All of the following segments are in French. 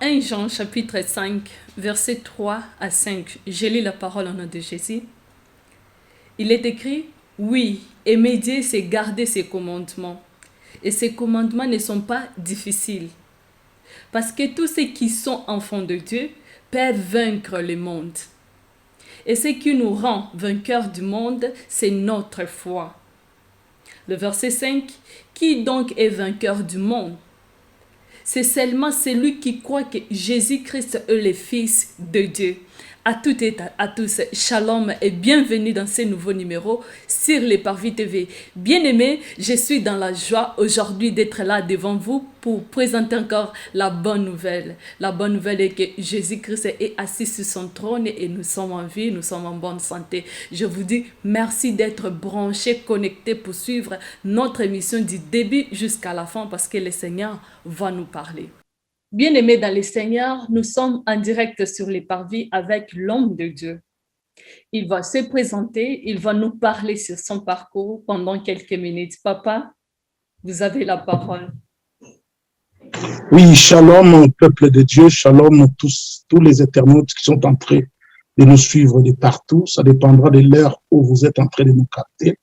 1 Jean chapitre 5, versets 3 à 5, je lis la parole au nom de Jésus. Il est écrit, oui, aimer Dieu, c'est garder ses commandements. Et ces commandements ne sont pas difficiles. Parce que tous ceux qui sont enfants de Dieu peuvent vaincre le monde. Et ce qui nous rend vainqueurs du monde, c'est notre foi. Le verset 5, qui donc est vainqueur du monde? C'est seulement celui qui croit que Jésus-Christ est le Fils de Dieu. À toutes et à tous, shalom et bienvenue dans ce nouveau numéro sur les Parvis TV. Bien-aimés, je suis dans la joie aujourd'hui d'être là devant vous pour présenter encore la bonne nouvelle. La bonne nouvelle est que Jésus-Christ est assis sur son trône et nous sommes en vie, nous sommes en bonne santé. Je vous dis merci d'être branchés, connectés pour suivre notre émission du début jusqu'à la fin parce que le Seigneur va nous parler. Bien-aimés dans le Seigneur, nous sommes en direct sur les Parvis avec l'homme de Dieu. Il va se présenter, il va nous parler sur son parcours pendant quelques minutes. Papa, vous avez la parole. Oui, shalom, peuple de Dieu, shalom, tous les internautes qui sont en train de nous suivre de partout. Ça dépendra de l'heure où vous êtes en train de nous capter.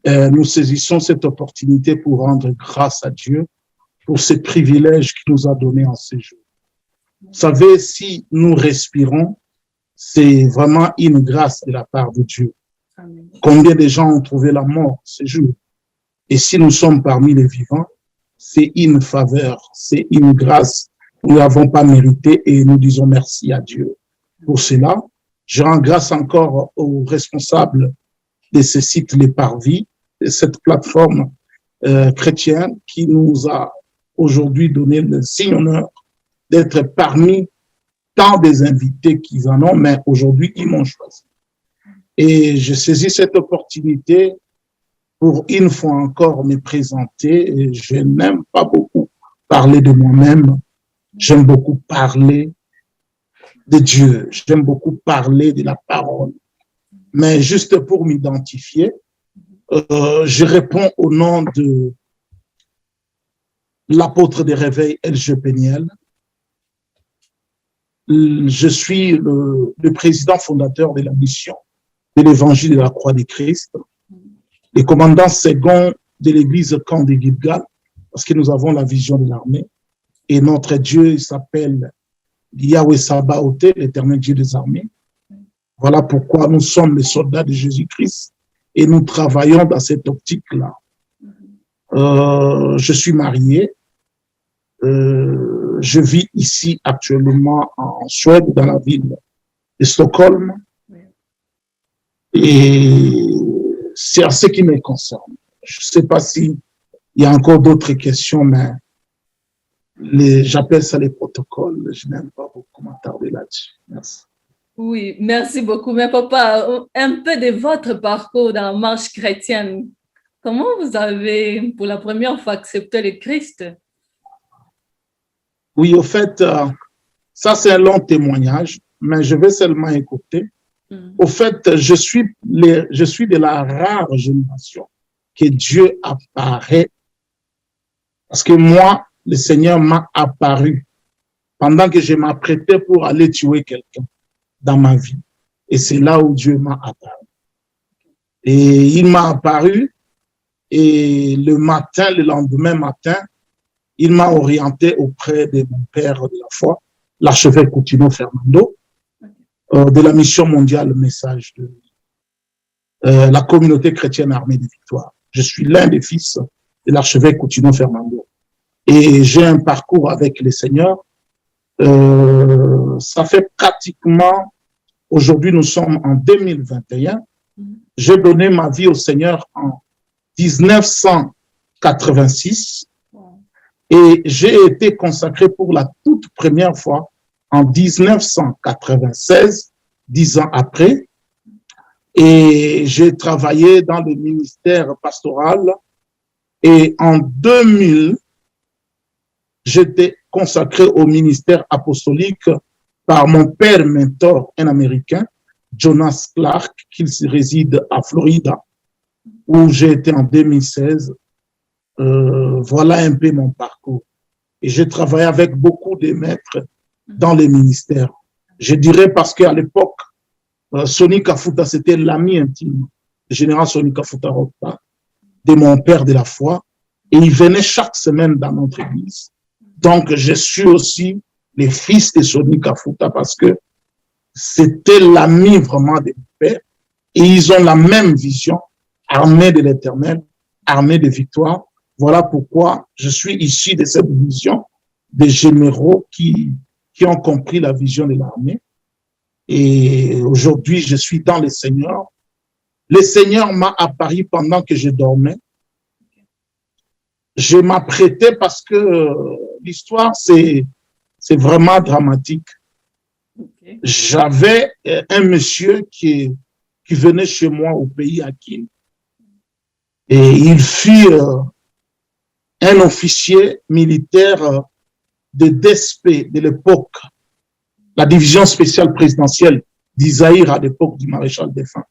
Nous saisissons cette opportunité pour rendre grâce à Dieu pour ce privilège qu'il nous a donné en ce jour. Vous savez, si nous respirons, c'est vraiment une grâce de la part de Dieu. Amen. Combien de gens ont trouvé la mort ce jour? Et si nous sommes parmi les vivants, c'est une faveur, c'est une grâce. Nous n'avons pas mérité et nous disons merci à Dieu. Pour cela, je rends grâce encore aux responsables de ce site Les Parvis, de cette plateforme chrétienne qui nous a aujourd'hui donné le signe honneur d'être parmi tant des invités qu'ils en ont, mais aujourd'hui, ils m'ont choisi. Et je saisis cette opportunité pour une fois encore me présenter. Et je n'aime pas beaucoup parler de moi-même. J'aime beaucoup parler de Dieu. J'aime beaucoup parler de la parole. Mais juste pour m'identifier, je réponds au nom de l'apôtre des réveils, L.G. Péniel. Je suis le président fondateur de la mission de l'évangile de la croix de Christ, le commandant second de l'église camp de Gilgal, parce que nous avons la vision de l'armée. Et notre Dieu, il s'appelle Yahweh Sabaoth, l'éternel Dieu des armées. Voilà pourquoi nous sommes les soldats de Jésus-Christ et nous travaillons dans cette optique-là. Je suis marié. Je vis ici actuellement en Suède, dans la ville de Stockholm. Et c'est à ce qui me concerne. Je ne sais pas s'il y a encore d'autres questions, mais j'appelle ça les protocoles. Je n'aime pas beaucoup m'attarder là-dessus. Merci. Oui, merci beaucoup. Mais papa, un peu de votre parcours dans la marche chrétienne. Comment vous avez, pour la première fois, accepté le Christ? Oui, au fait, ça c'est un long témoignage, mais je vais seulement écouter. Au fait, je suis de la rare génération que Dieu apparaît. Parce que moi, le Seigneur m'a apparu pendant que je m'apprêtais pour aller tuer quelqu'un dans ma vie. Et c'est là où Dieu m'a apparu. Et il m'a apparu et le lendemain matin, il m'a orienté auprès de mon père de la foi, l'archevêque Coutinho Fernando, de la mission mondiale Message de la communauté chrétienne armée de victoire. Je suis l'un des fils de l'archevêque Coutinho Fernando. Et j'ai un parcours avec le Seigneur. Ça fait pratiquement, aujourd'hui nous sommes en 2021, j'ai donné ma vie au Seigneur en 1986 et j'ai été consacré pour la toute première fois en 1996, 10 ans après, et j'ai travaillé dans le ministère pastoral et en 2000, j'étais consacré au ministère apostolique par mon père mentor, un Américain, Jonas Clark, qui réside à Florida, où j'ai été en 2016. Voilà un peu mon parcours. Et j'ai travaillé avec beaucoup de maîtres dans les ministères. Je dirais parce qu'à l'époque, Sonny Kafuta, c'était l'ami intime, le général Sonny Kafuta Rokpa, de mon père de la foi, et il venait chaque semaine dans notre église. Donc, je suis aussi les fils de Sonny Kafuta parce que c'était l'ami vraiment de mon père, et ils ont la même vision, armée de l'éternel, armée de victoire. Voilà pourquoi je suis issu de cette vision des généraux qui ont compris la vision de l'armée. Et aujourd'hui, je suis dans le Seigneur. Le Seigneur m'a apparu pendant que je dormais. Je m'apprêtais parce que l'histoire, c'est vraiment dramatique. Ok. J'avais un monsieur qui venait chez moi au pays à Kin. Et il fut un officier militaire de DSP de l'époque, la division spéciale présidentielle d'Isaïr à l'époque du maréchal défunt.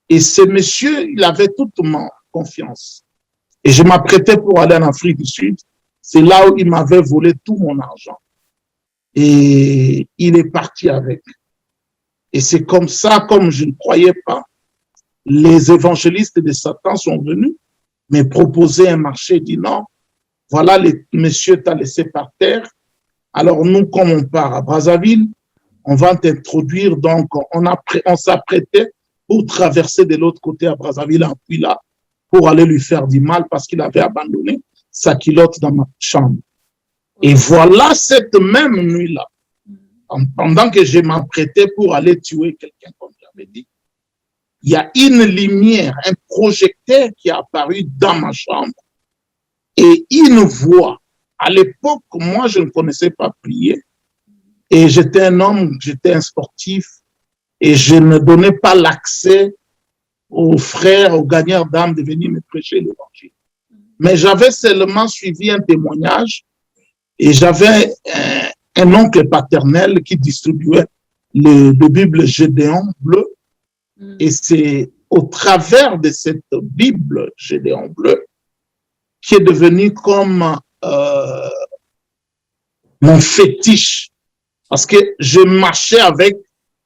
Et ce monsieur, il avait toute ma confiance. Et je m'apprêtais pour aller en Afrique du Sud. C'est là où il m'avait volé tout mon argent. Et il est parti avec. Et c'est comme ça, comme je ne croyais pas, les évangélistes de Satan sont venus me proposer un marché, dit non, voilà, le monsieur t'a laissé par terre. Alors nous, comme on part à Brazzaville, on va t'introduire. Donc, on s'apprêtait pour traverser de l'autre côté à Brazzaville, en Puila, pour aller lui faire du mal parce qu'il avait abandonné sa culotte dans ma chambre. Et voilà cette même nuit-là, pendant que je m'apprêtais pour aller tuer quelqu'un, comme j'avais dit, il y a une lumière, un projecteur qui est apparu dans ma chambre et une voix. À l'époque, moi, je ne connaissais pas prier et j'étais un homme, j'étais un sportif et je ne donnais pas l'accès aux frères, aux gagnants d'âmes de venir me prêcher l'évangile. Mais j'avais seulement suivi un témoignage et j'avais un oncle paternel qui distribuait le Bible Gédéon bleu. Et c'est au travers de cette Bible Gédéon bleu qui est devenu comme mon fétiche. Parce que je marchais avec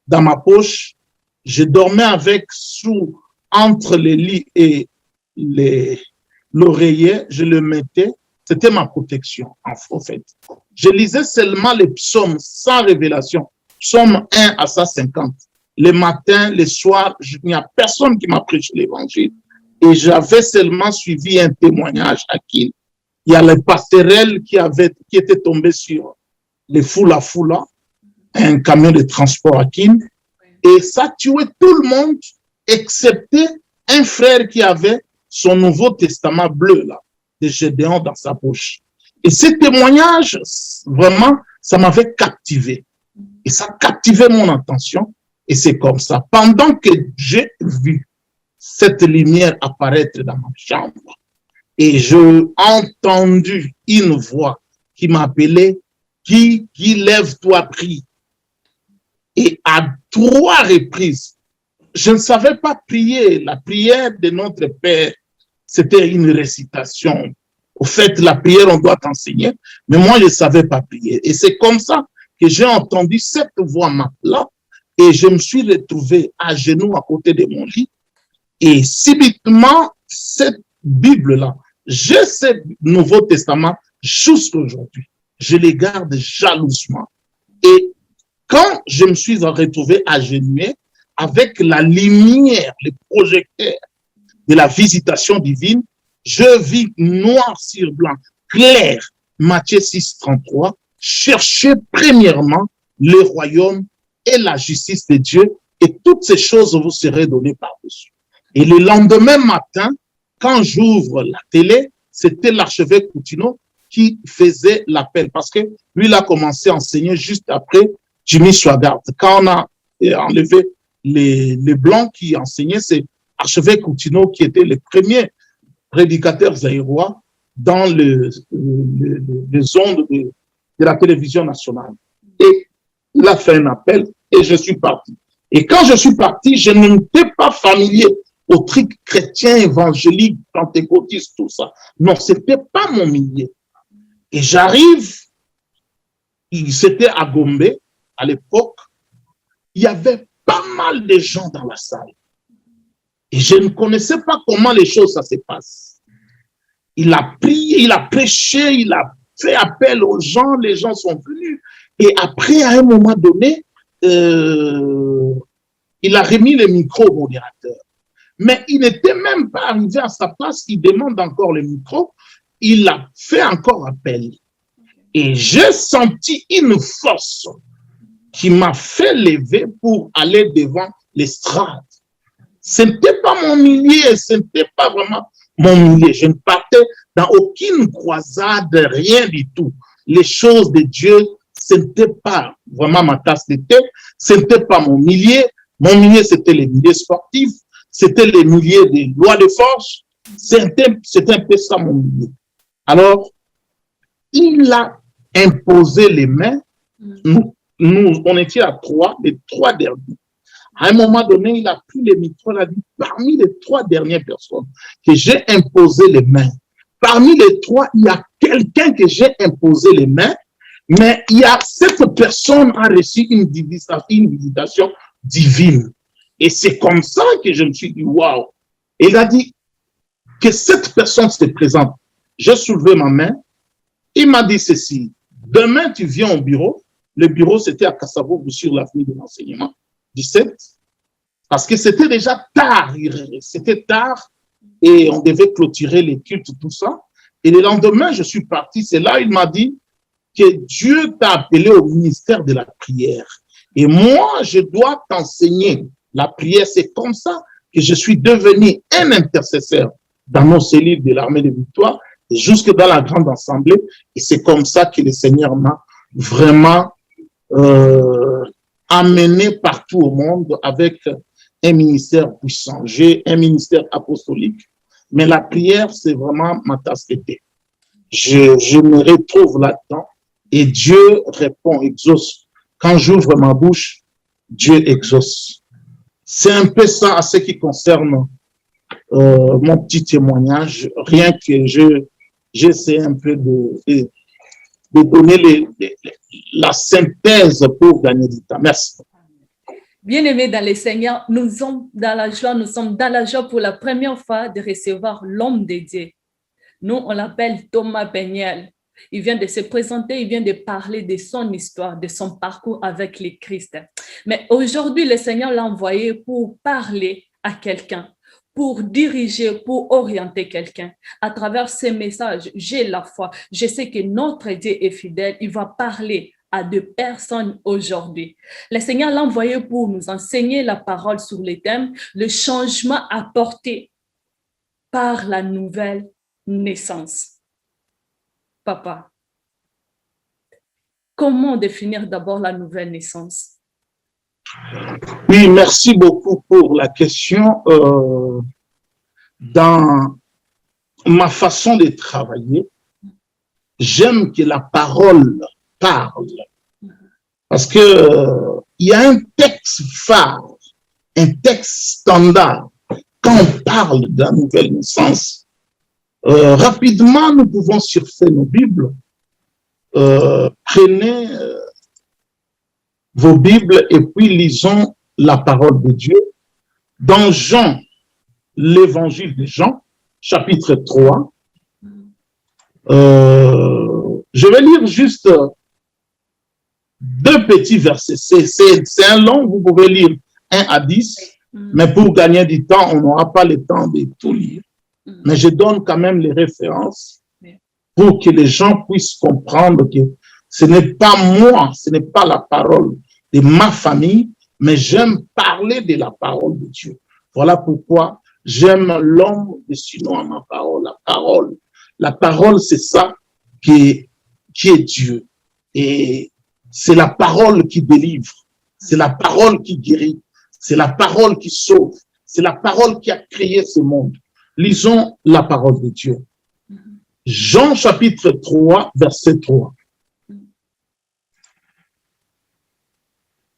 dans ma poche, je dormais avec entre les lits et l'oreiller, je le mettais, c'était ma protection en fait. Je lisais seulement les psaumes sans révélation, psaume 1 à 150. Les matins, les soirs, il n'y a personne qui m'a prêché l'évangile. Et j'avais seulement suivi un témoignage à qui il y a les passerelles qui étaient tombées sur les Fula, un camion de transport à Kin. Et ça tuait tout le monde, excepté un frère qui avait son Nouveau Testament bleu, là, de Gédéon dans sa poche. Et ce témoignage, vraiment, ça m'avait captivé. Et ça captivait mon attention. Et c'est comme ça. Pendant que j'ai vu cette lumière apparaître dans ma chambre, et j'ai entendu une voix qui m'appelait, qui lève-toi, prie. Et à 3 reprises, je ne savais pas prier. La prière de notre Père, c'était une récitation. Au fait, la prière, on doit t'enseigner, mais moi, je ne savais pas prier. Et c'est comme ça que j'ai entendu cette voix-là, et je me suis retrouvé à genoux à côté de mon lit. Et subitement, cette Bible-là, j'ai ce Nouveau Testament jusqu'à aujourd'hui. Je les garde jalousement. Et quand je me suis retrouvé agenouillé avec la lumière, le projecteur de la visitation divine, je vis noir sur blanc, clair, Matthieu 6, 33, cherchez premièrement le royaume et la justice de Dieu, et toutes ces choses vous seraient données par-dessus. Et le lendemain matin, quand j'ouvre la télé, c'était l'archevêque Coutinho qui faisait l'appel, parce que lui, il a commencé à enseigner juste après Jimmy Swaggart. Quand on a enlevé les Blancs qui enseignaient, c'est l'archevêque Coutinho qui était le premier prédicateur zaïrois dans les ondes de la télévision nationale. Et il a fait un appel et je suis parti. Et quand je suis parti, je n'étais pas familier aux trucs chrétiens, évangéliques, pentecôtistes, tout ça. Non, c'était pas mon milieu. Et j'arrive C'était à Gombe, à l'époque, il y avait pas mal de gens dans la salle. Et je ne connaissais pas comment les choses ça se passe. Il a prié, il a prêché, il a fait appel aux gens, les gens sont venus. Et après, à un moment donné, il a remis le micro au modérateur. Mais il n'était même pas arrivé à sa place, il demande encore le micro, il a fait encore appel. Et j'ai senti une force qui m'a fait lever pour aller devant l'estrade. Ce n'était pas mon milieu, ce n'était pas vraiment mon milieu. Je ne partais dans aucune croisade, rien du tout. Les choses de Dieu, ce n'était pas vraiment ma tasse de thé, ce n'était pas mon milieu. Mon milieu, c'était les milieux sportifs, c'était les milieux des lois de force, c'était un peu ça mon milieu. Alors, il a imposé les mains, nous, on était à les trois derniers. À un moment donné, il a pris le micro, il a dit, parmi les trois dernières personnes que j'ai imposé les mains, parmi les trois, il y a quelqu'un que j'ai imposé les mains, mais il y a cette personne a reçu une visitation divine. Et c'est comme ça que je me suis dit, waouh. Il a dit que cette personne se présente. J'ai soulevé ma main. Il m'a dit ceci. Demain, tu viens au bureau. Le bureau, c'était à Kassavo, sur l'avenue de l'enseignement, 17. Parce que c'était déjà tard. C'était tard et on devait clôturer les cultes, tout ça. Et le lendemain, je suis parti. C'est là, il m'a dit que Dieu t'a appelé au ministère de la prière. Et moi, je dois t'enseigner la prière. C'est comme ça que je suis devenu un intercesseur dans nos cellules de l'armée de victoire, jusque dans la grande assemblée. Et c'est comme ça que le Seigneur m'a vraiment amené partout au monde avec un ministère puissant. J'ai un ministère apostolique, mais la prière, c'est vraiment ma tasse de thé. Je me retrouve là-dedans et Dieu répond, exauce. Quand j'ouvre ma bouche, Dieu exauce. C'est un peu ça à ce qui concerne mon petit témoignage, rien que j'essaie un peu de donner la synthèse pour gagner du temps. Merci. Bien-aimés dans le Seigneur, nous sommes dans la joie pour la première fois de recevoir l'homme de Dieu. Nous, on l'appelle Thomas Beniel. Il vient de se présenter, il vient de parler de son histoire, de son parcours avec le Christ. Mais aujourd'hui, le Seigneur l'a envoyé pour parler à quelqu'un, pour diriger, pour orienter quelqu'un. À travers ces messages, j'ai la foi. Je sais que notre Dieu est fidèle. Il va parler à deux personnes aujourd'hui. Le Seigneur l'a envoyé pour nous enseigner la parole sur les thèmes, le changement apporté par la nouvelle naissance. Papa, comment définir d'abord la nouvelle naissance? Oui, merci beaucoup pour la question. Dans ma façon de travailler, j'aime que la parole parle. Parce que il y a un texte phare, un texte standard. Quand on parle de la nouvelle naissance, rapidement, nous pouvons surfer nos Bibles. Prenez vos Bibles et puis lisons la parole de Dieu. Dans Jean, l'évangile de Jean, chapitre 3, je vais lire juste deux petits versets. C'est un long, vous pouvez lire 1 à 10, mais pour gagner du temps, on n'aura pas le temps de tout lire. Mais je donne quand même les références pour que les gens puissent comprendre que ce n'est pas moi, ce n'est pas la parole de ma famille, mais j'aime parler de la parole de Dieu. Voilà pourquoi j'aime l'homme de sinon à ma parole. La parole, c'est ça qui est Dieu. Et c'est la parole qui délivre, c'est la parole qui guérit, c'est la parole qui sauve, c'est la parole qui a créé ce monde. Lisons la parole de Dieu. Jean chapitre 3, verset 3.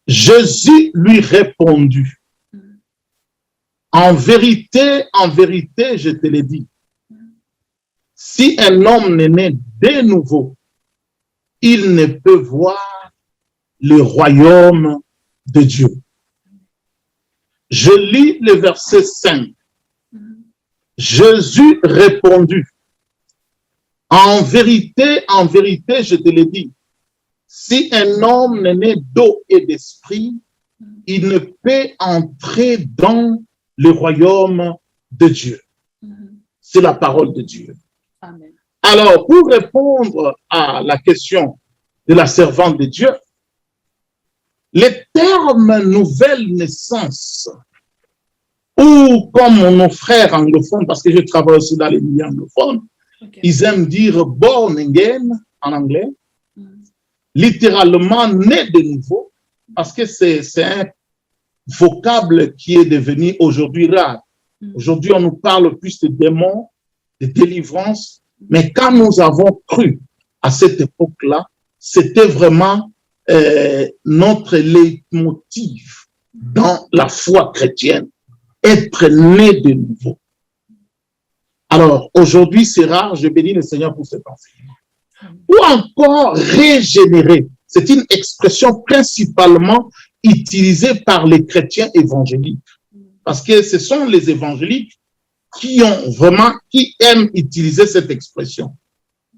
Jésus lui répondit, en vérité, je te le dis, si un homme n'est né de nouveau, il ne peut voir le royaume de Dieu. Je lis le verset 5. Jésus répondit, en vérité, je te le dis, si un homme n'est né d'eau et d'esprit, il ne peut entrer dans le royaume de Dieu. C'est la parole de Dieu. Amen. Alors, pour répondre à la question de la servante de Dieu, le terme nouvelle naissance, ou comme nos frères anglophones, parce que je travaille aussi dans les milieux anglophones, ils aiment dire born again en anglais, littéralement né de nouveau, parce que c'est un vocable qui est devenu aujourd'hui rare. Aujourd'hui, on nous parle plus de démons, de délivrance, mais quand nous avons cru à cette époque-là, c'était vraiment notre leitmotiv dans la foi chrétienne, être né de nouveau. Alors, aujourd'hui, c'est rare, je bénis le Seigneur pour cet enseignement. Ou encore régénérer. C'est une expression principalement utilisée par les chrétiens évangéliques. Parce que ce sont les évangéliques qui aiment utiliser cette expression.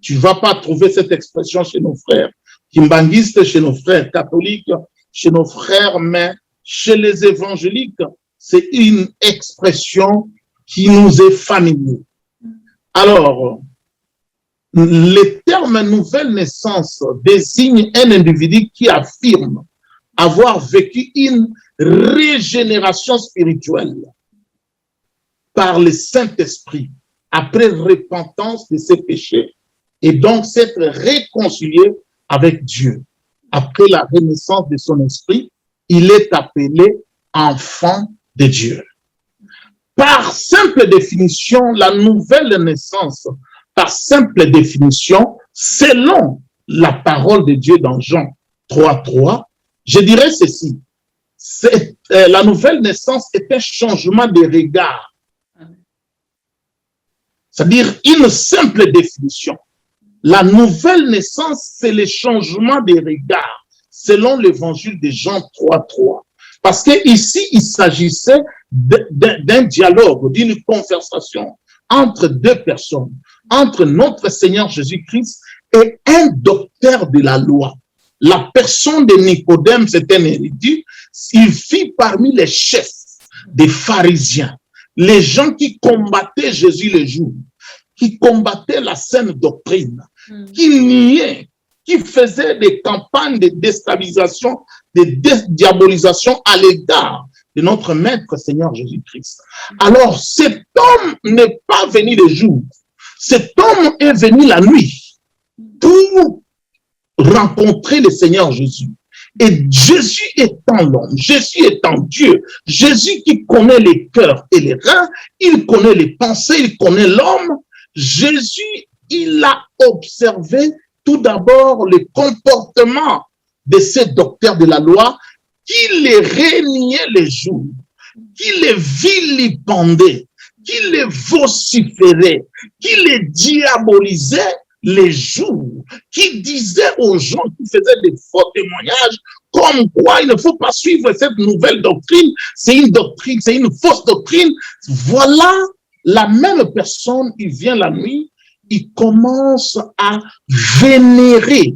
Tu ne vas pas trouver cette expression chez nos frères kimbanguistes, chez nos frères catholiques, chez nos frères, mais chez les évangéliques, c'est une expression qui nous est familière. Alors, le terme nouvelle naissance désigne un individu qui affirme avoir vécu une régénération spirituelle par le Saint-Esprit après repentance de ses péchés et donc s'être réconcilié avec Dieu. Après la renaissance de son esprit, il est appelé enfant de Dieu. Par simple définition, la nouvelle naissance, par simple définition, selon la parole de Dieu dans Jean 3:3, je dirais ceci. La nouvelle naissance est un changement de regard. C'est-à-dire une simple définition. La nouvelle naissance, c'est le changement de regard, selon l'évangile de Jean 3:3. Parce que ici, il s'agissait d'un dialogue, d'une conversation entre deux personnes, entre notre Seigneur Jésus-Christ et un docteur de la loi. La personne de Nicodème, c'est un érudit, il fit parmi les chefs des pharisiens, les gens qui combattaient Jésus le jour, qui combattaient la saine doctrine, qui niaient, qui faisaient des campagnes de déstabilisation, de diabolisation à l'égard de notre Maître Seigneur Jésus-Christ. Alors, cet homme n'est pas venu le jour, cet homme est venu la nuit pour rencontrer le Seigneur Jésus. Et Jésus étant l'homme, Jésus étant Dieu, Jésus qui connaît les cœurs et les reins, il connaît les pensées, il connaît l'homme, Jésus, il a observé tout d'abord le comportement de ces docteurs de la loi qui les régnaient les jours, qui les vilipendaient, qui les vociféraient, qui les diabolisaient les jours, qui disaient aux gens qui faisaient des faux témoignages comme quoi il ne faut pas suivre cette nouvelle doctrine, c'est une fausse doctrine. Voilà la même personne, il vient la nuit, il commence à vénérer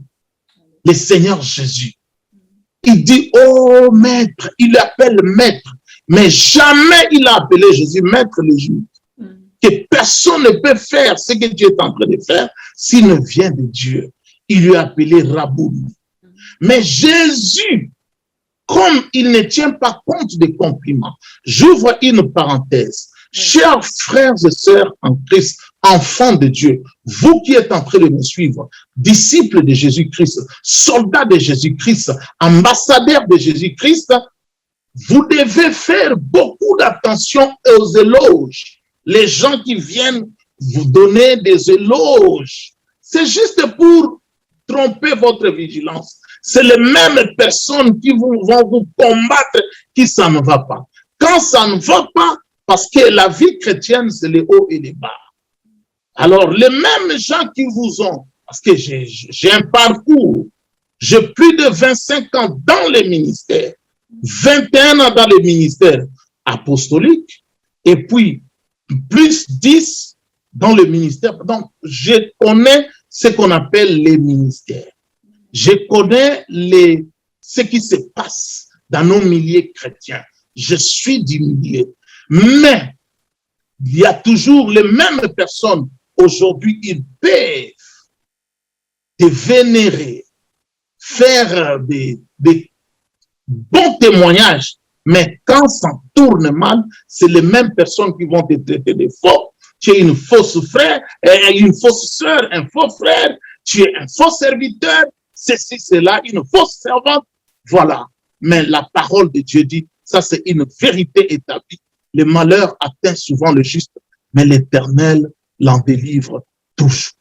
le Seigneur Jésus. Il dit, oh maître, il l'appelle maître, mais jamais il a appelé Jésus maître le jour. Que personne ne peut faire ce que Dieu est en train de faire s'il ne vient de Dieu. Il lui a appelé Rabouni. Mais Jésus, comme il ne tient pas compte des compliments, j'ouvre une parenthèse. Chers frères et sœurs en Christ, enfants de Dieu, vous qui êtes en train de me suivre, disciples de Jésus-Christ, soldats de Jésus-Christ, ambassadeurs de Jésus-Christ, vous devez faire beaucoup d'attention aux éloges. Les gens qui viennent vous donner des éloges, c'est juste pour tromper votre vigilance. C'est les mêmes personnes qui vont vous combattre qui ça ne va pas. Quand ça ne va pas, parce que la vie chrétienne, c'est les hauts et les bas. Alors, les mêmes gens qui vous ont parce que j'ai un parcours. J'ai plus de 25 ans dans le ministère, 21 ans dans le ministère apostolique, et puis plus 10 dans le ministère. Donc, je connais ce qu'on appelle les ministères. Je connais ce qui se passe dans nos milieux chrétiens. Je suis du milieu. Mais il y a toujours les mêmes personnes. Aujourd'hui, ils peuvent te vénérer, faire des bons témoignages. Mais quand ça tourne mal, c'est les mêmes personnes qui vont te traiter de faux. Tu es une fausse frère, une fausse sœur, un faux frère. Tu es un faux serviteur. Ceci, cela, une fausse servante. Voilà. Mais la parole de Dieu dit, ça c'est une vérité établie. Le malheur atteint souvent le juste, mais l'Éternel l'en délivre toujours.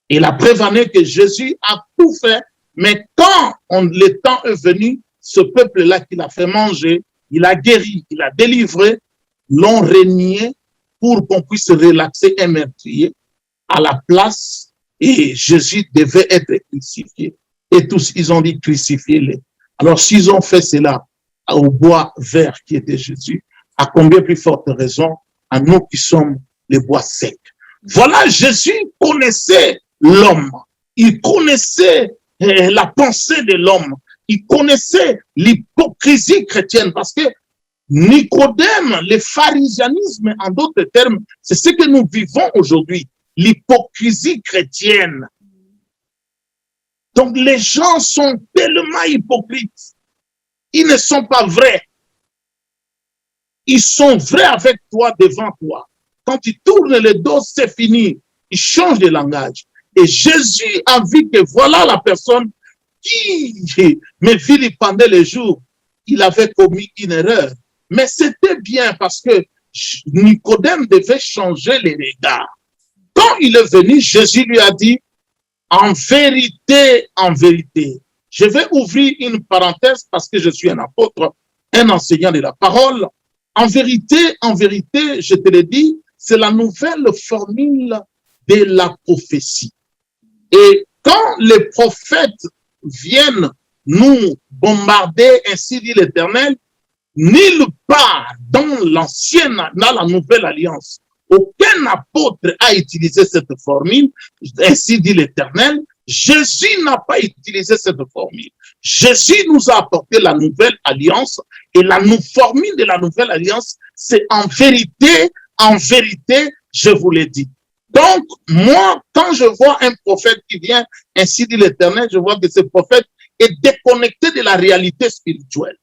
Et la preuve en est que Jésus a tout fait, mais quand le temps est venu, ce peuple-là qu'il a fait manger, il a guéri, il a délivré, l'ont renié pour qu'on puisse relaxer un meurtrier à la place, et Jésus devait être crucifié. Et tous, ils ont dit crucifiez-le. Alors, s'ils ont fait cela au bois vert qui était Jésus, à combien plus forte raison à nous qui sommes les bois secs. Voilà, Jésus connaissait l'homme. Il connaissait la pensée de l'homme. Il connaissait l'hypocrisie chrétienne parce que Nicodème, le pharisianisme, en d'autres termes, c'est ce que nous vivons aujourd'hui, l'hypocrisie chrétienne. Donc les gens sont tellement hypocrites. Ils ne sont pas vrais. Ils sont vrais avec toi, devant toi. Quand ils tournent le dos, c'est fini. Ils changent de langage. Et Jésus a vu que voilà la personne qui me vilipendait le jour. Il avait commis une erreur. Mais c'était bien parce que Nicodème devait changer les regards. Quand il est venu, Jésus lui a dit, en vérité, je vais ouvrir une parenthèse parce que je suis un apôtre, un enseignant de la parole. En vérité, je te le dis, c'est la nouvelle formule de la prophétie. Et quand les prophètes viennent nous bombarder, ainsi dit l'Éternel, nulle part dans la nouvelle alliance, aucun apôtre a utilisé cette formule, ainsi dit l'Éternel. Jésus n'a pas utilisé cette formule. Jésus nous a apporté la nouvelle alliance et la formule de la nouvelle alliance, c'est en vérité, je vous l'ai dit. Donc, moi, quand je vois un prophète qui vient, ainsi dit l'Éternel, je vois que ce prophète est déconnecté de la réalité spirituelle.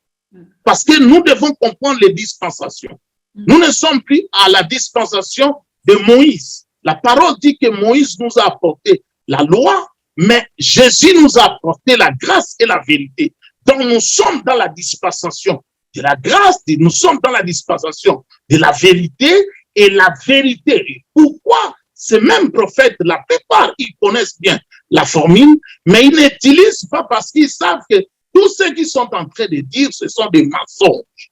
Parce que nous devons comprendre les dispensations. Nous ne sommes plus à la dispensation de Moïse. La parole dit que Moïse nous a apporté la loi, mais Jésus nous a apporté la grâce et la vérité. Donc nous sommes dans la dispensation de la grâce, nous sommes dans la dispensation de la vérité et la vérité. Pourquoi ces mêmes prophètes, la plupart, ils connaissent bien la formule, mais ils n'utilisent pas parce qu'ils savent que tout ce qu'ils sont en train de dire, ce sont des mensonges.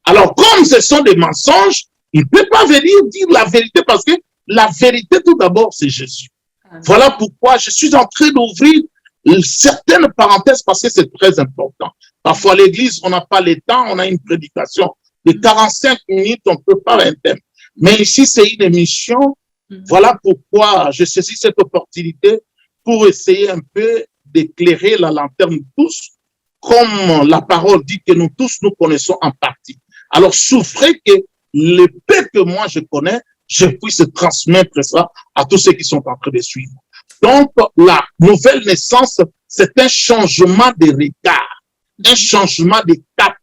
Alors, comme ce sont des mensonges, ils ne peuvent pas venir dire la vérité parce que la vérité, tout d'abord, c'est Jésus. Voilà pourquoi je suis en train d'ouvrir certaines parenthèses parce que c'est très important. Parfois, à l'église, on n'a pas le temps, on a une prédication de 45 minutes, on ne peut pas un thème. Mais ici, c'est une émission. Voilà pourquoi je saisis cette opportunité pour essayer un peu d'éclairer la lanterne tous, comme la parole dit que nous tous nous connaissons en partie. Alors, souffrez que le peu que moi je connais, je puisse transmettre ça à tous ceux qui sont en train de suivre. Donc, la nouvelle naissance, c'est un changement de regard, un changement de cap,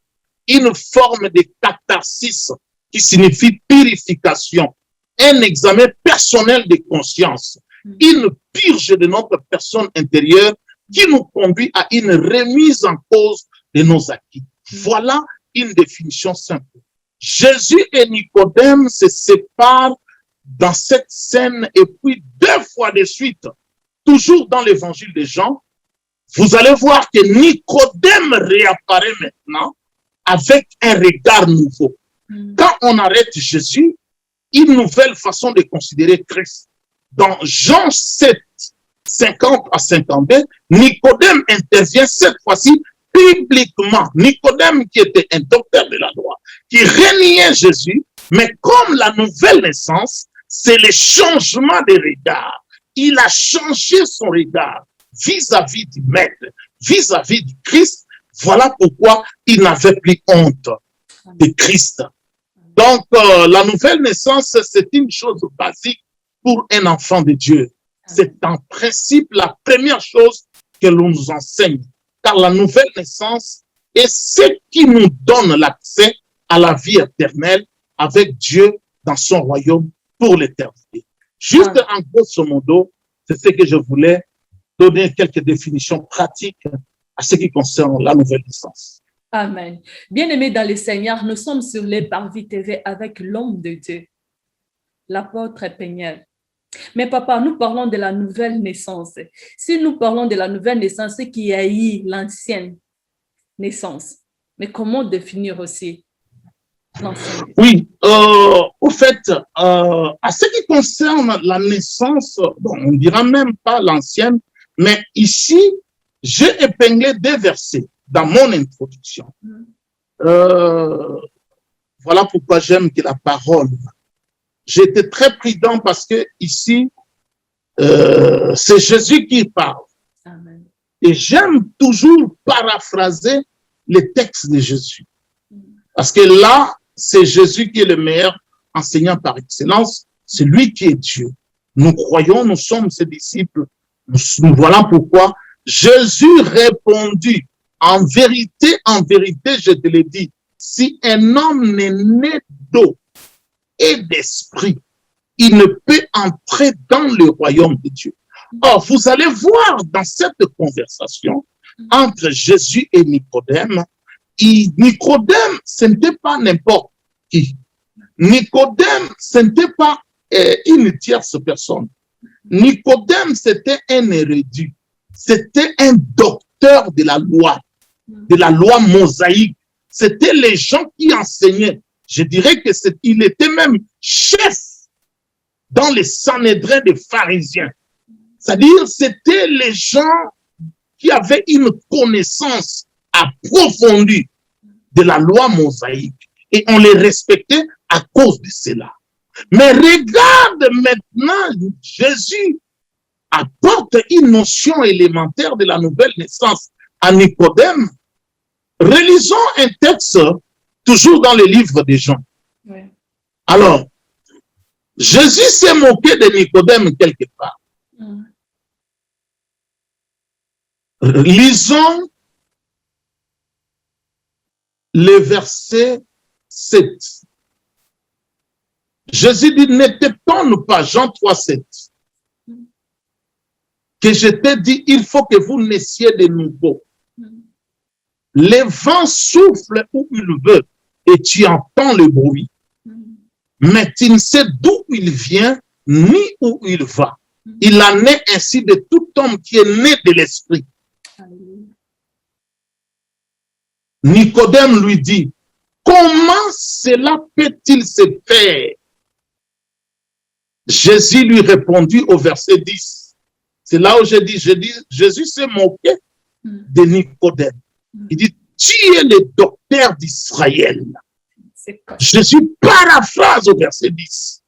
une forme de catharsis qui signifie purification, un examen personnel de conscience, une purge de notre personne intérieure qui nous conduit à une remise en cause de nos acquis. Voilà une définition simple. Jésus et Nicodème se séparent dans cette scène et puis 2 fois de suite, toujours dans l'évangile de Jean, vous allez voir que Nicodème réapparaît maintenant avec un regard nouveau. Quand on arrête Jésus, une nouvelle façon de considérer Christ. Dans Jean 7, 50 à 52, Nicodème intervient cette fois-ci publiquement. Nicodème qui était un docteur de la loi, qui régnait Jésus, mais comme la nouvelle naissance, c'est le changement de regard. Il a changé son regard vis-à-vis du Maître, vis-à-vis du Christ. Voilà pourquoi il n'avait plus honte de Christ. Donc, la nouvelle naissance, c'est une chose basique pour un enfant de Dieu. C'est en principe la première chose que l'on nous enseigne. Car la nouvelle naissance est ce qui nous donne l'accès à la vie éternelle avec Dieu dans son royaume pour l'éternité. Juste en grosso modo, c'est ce que je voulais donner quelques définitions pratiques à ce qui concerne la nouvelle naissance. Amen. Bien-aimés dans le Seigneur, nous sommes sur les Parvis TV avec l'homme de Dieu, l'apôtre Peignel. Mais papa, nous parlons de la nouvelle naissance. Si nous parlons de la nouvelle naissance, c'est qu'il y a eu l'ancienne naissance. Mais comment définir aussi l'ancienne? Oui, au fait, à ce qui concerne la naissance, bon, on ne dira même pas l'ancienne, mais ici, j'ai épinglé des versets dans mon introduction. Voilà pourquoi j'aime que la parole. J'ai été très prudent parce que ici, c'est Jésus qui parle. Amen. Et j'aime toujours paraphraser les textes de Jésus. Parce que là, c'est Jésus qui est le meilleur enseignant par excellence. C'est lui qui est Dieu. Nous croyons, nous sommes ses disciples. Nous voilà pourquoi Jésus répondit, en vérité, je te l'ai dit, si un homme n'est né d'eau et d'esprit, il ne peut entrer dans le royaume de Dieu. Or, vous allez voir dans cette conversation entre Jésus et Nicodème, Nicodème, ce n'était pas n'importe qui. Nicodème, ce n'était pas une tierce personne. Nicodème, c'était un érudit. C'était un docteur de la loi mosaïque. C'était les gens qui enseignaient. Je dirais que il était même chef dans les Sanhédrins des pharisiens. C'est-à-dire, c'était les gens qui avaient une connaissance approfondie de la loi mosaïque. Et on les respectait à cause de cela. Mais regarde maintenant, Jésus apporte une notion élémentaire de la nouvelle naissance à Nicodème. Relisons un texte toujours dans le livre de Jean. Oui. Alors, Jésus s'est moqué de Nicodème quelque part. Lisons le verset 7. Jésus dit, ne t'étonne pas, Jean 3, 7, que je t'ai dit, il faut que vous naissiez de nouveau. Le vent souffle où il veut et tu entends le bruit, mais tu ne sais d'où il vient ni où il va. Il en est ainsi de tout homme qui est né de l'esprit. Nicodème lui dit, comment cela peut-il se faire? Jésus lui répondit au verset 10. C'est là où je dis, Jésus s'est moqué de Nicodème. Il dit, tu es le docteur d'Israël. Jésus paraphrase au verset 10.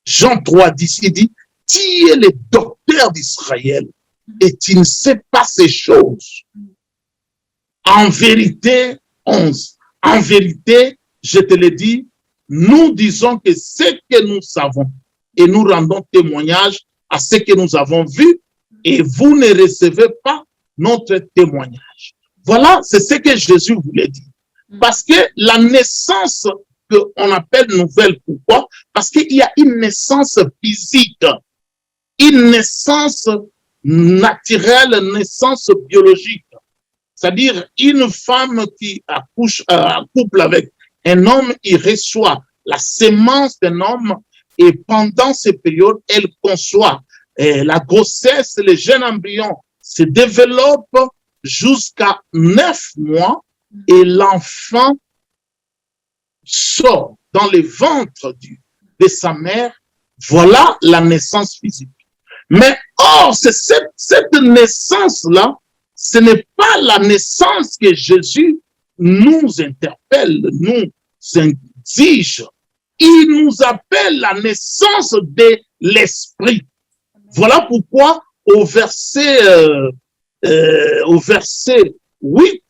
Jean 3, 10, il dit, tu es le docteur d'Israël et tu ne sais pas ces choses. En vérité, 11. En vérité, je te le dis, nous disons que ce que nous savons et nous rendons témoignage à ce que nous avons vu et vous ne recevez pas notre témoignage. Voilà, c'est ce que Jésus voulait dire. Parce que la naissance qu'on appelle nouvelle, pourquoi? Parce qu'il y a une naissance physique, une naissance naturelle, une naissance biologique. C'est-à-dire, une femme qui accouche en couple avec un homme, il reçoit la sémence d'un homme et pendant ces périodes, elle conçoit la grossesse, le jeune embryon se développe jusqu'à 9 mois et l'enfant sort dans le ventre de sa mère. Voilà la naissance physique. Mais or, c'est cette naissance-là, ce n'est pas la naissance que Jésus nous interpelle, nous exige. Il nous appelle la naissance de l'esprit. Voilà pourquoi au verset 8,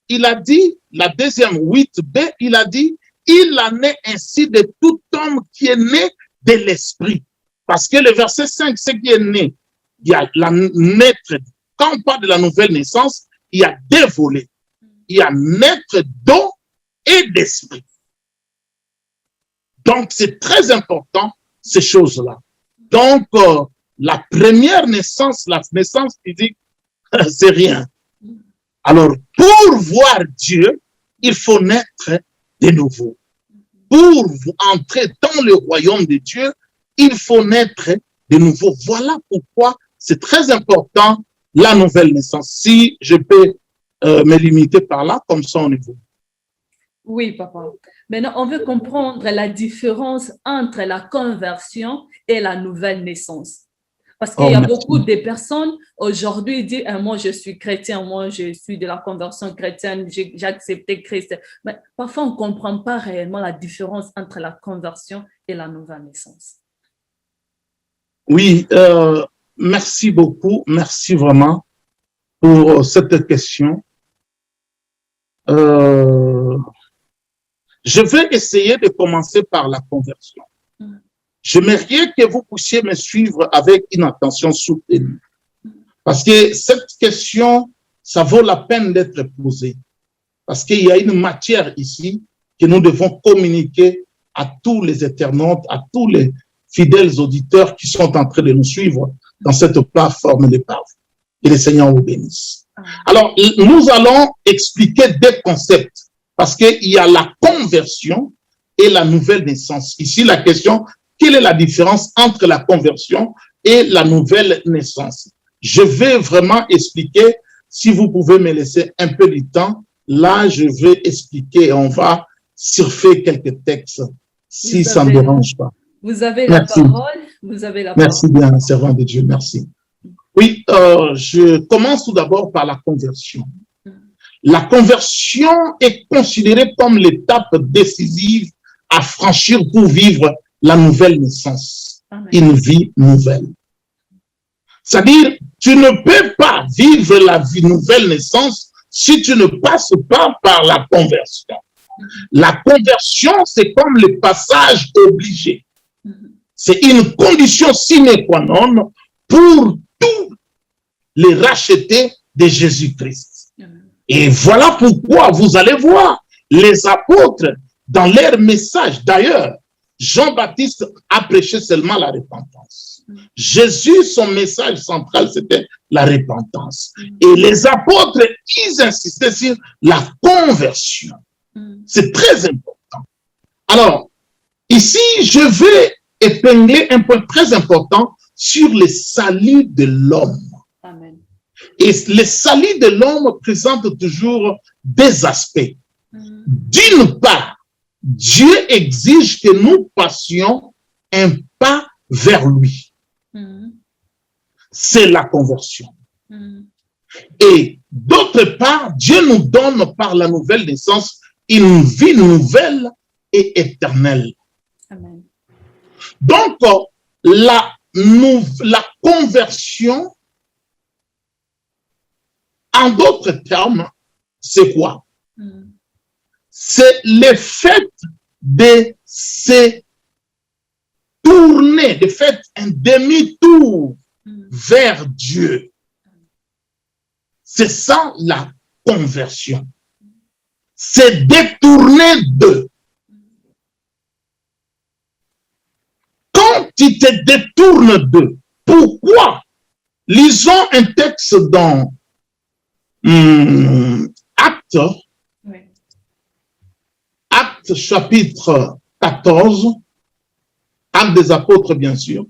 il a dit, la deuxième 8b, il a dit, il en est ainsi de tout homme qui est né de l'esprit. Parce que le verset 5, c'est qui est né. Il y a la naître. Quand on parle de la nouvelle naissance, il y a deux volets. Il y a naître d'eau et d'esprit. Donc, c'est très important, ces choses-là. Donc, la première naissance, la naissance physique, c'est rien. Alors, pour voir Dieu, il faut naître de nouveau. Pour entrer dans le royaume de Dieu, il faut naître de nouveau. Voilà pourquoi c'est très important, la nouvelle naissance. Si je peux me limiter par là, comme ça on évolue. Oui, papa. Maintenant, on veut comprendre la différence entre la conversion et la nouvelle naissance. Parce qu'il y a beaucoup de personnes aujourd'hui qui disent moi je suis chrétien, moi je suis de la conversion chrétienne, j'ai accepté Christ. Mais parfois on ne comprend pas réellement la différence entre la conversion et la nouvelle naissance. Oui, merci beaucoup, merci vraiment pour cette question. Je vais essayer de commencer par la conversion. J'aimerais que vous puissiez me suivre avec une attention soutenue. Parce que cette question, ça vaut la peine d'être posée. Parce qu'il y a une matière ici que nous devons communiquer à tous les internautes, à tous les fidèles auditeurs qui sont en train de nous suivre dans cette plateforme de parole. Que le Seigneur vous bénisse. Alors, nous allons expliquer deux concepts. Parce qu'il y a la conversion et la nouvelle naissance. Ici, la question, quelle est la différence entre la conversion et la nouvelle naissance? Je vais vraiment expliquer, si vous pouvez me laisser un peu du temps, là, je vais expliquer, on va surfer quelques textes, si ça ne dérange pas. Vous avez la parole. Vous avez la Merci parole. bien, servant de Dieu, merci. Oui, je commence tout d'abord par la conversion. La conversion est considérée comme l'étape décisive à franchir pour vivre la nouvelle naissance, une vie nouvelle. C'est-à-dire, tu ne peux pas vivre la vie nouvelle naissance si tu ne passes pas par la conversion. La conversion, c'est comme le passage obligé. C'est une condition sine qua non pour tous les rachetés de Jésus-Christ. Et voilà pourquoi vous allez voir les apôtres dans leur message. D'ailleurs, Jean-Baptiste a prêché seulement la repentance. Jésus, son message central, c'était la repentance. Et les apôtres, ils insistaient sur la conversion. C'est très important. Alors, ici, je vais épingler un point très important sur le salut de l'homme. Amen. Et le salut de l'homme présente toujours deux aspects. D'une part, Dieu exige que nous passions un pas vers lui. C'est la conversion. Et d'autre part, Dieu nous donne par la nouvelle naissance une vie nouvelle et éternelle. Amen. Donc, la conversion, en d'autres termes, c'est quoi? C'est le fait de se tourner, de faire un demi-tour vers Dieu. C'est ça la conversion. C'est détourner d'eux. Quand tu te détournes d'eux, pourquoi? Lisons un texte dans Actes, Actes chapitre 14, Actes des apôtres bien sûr,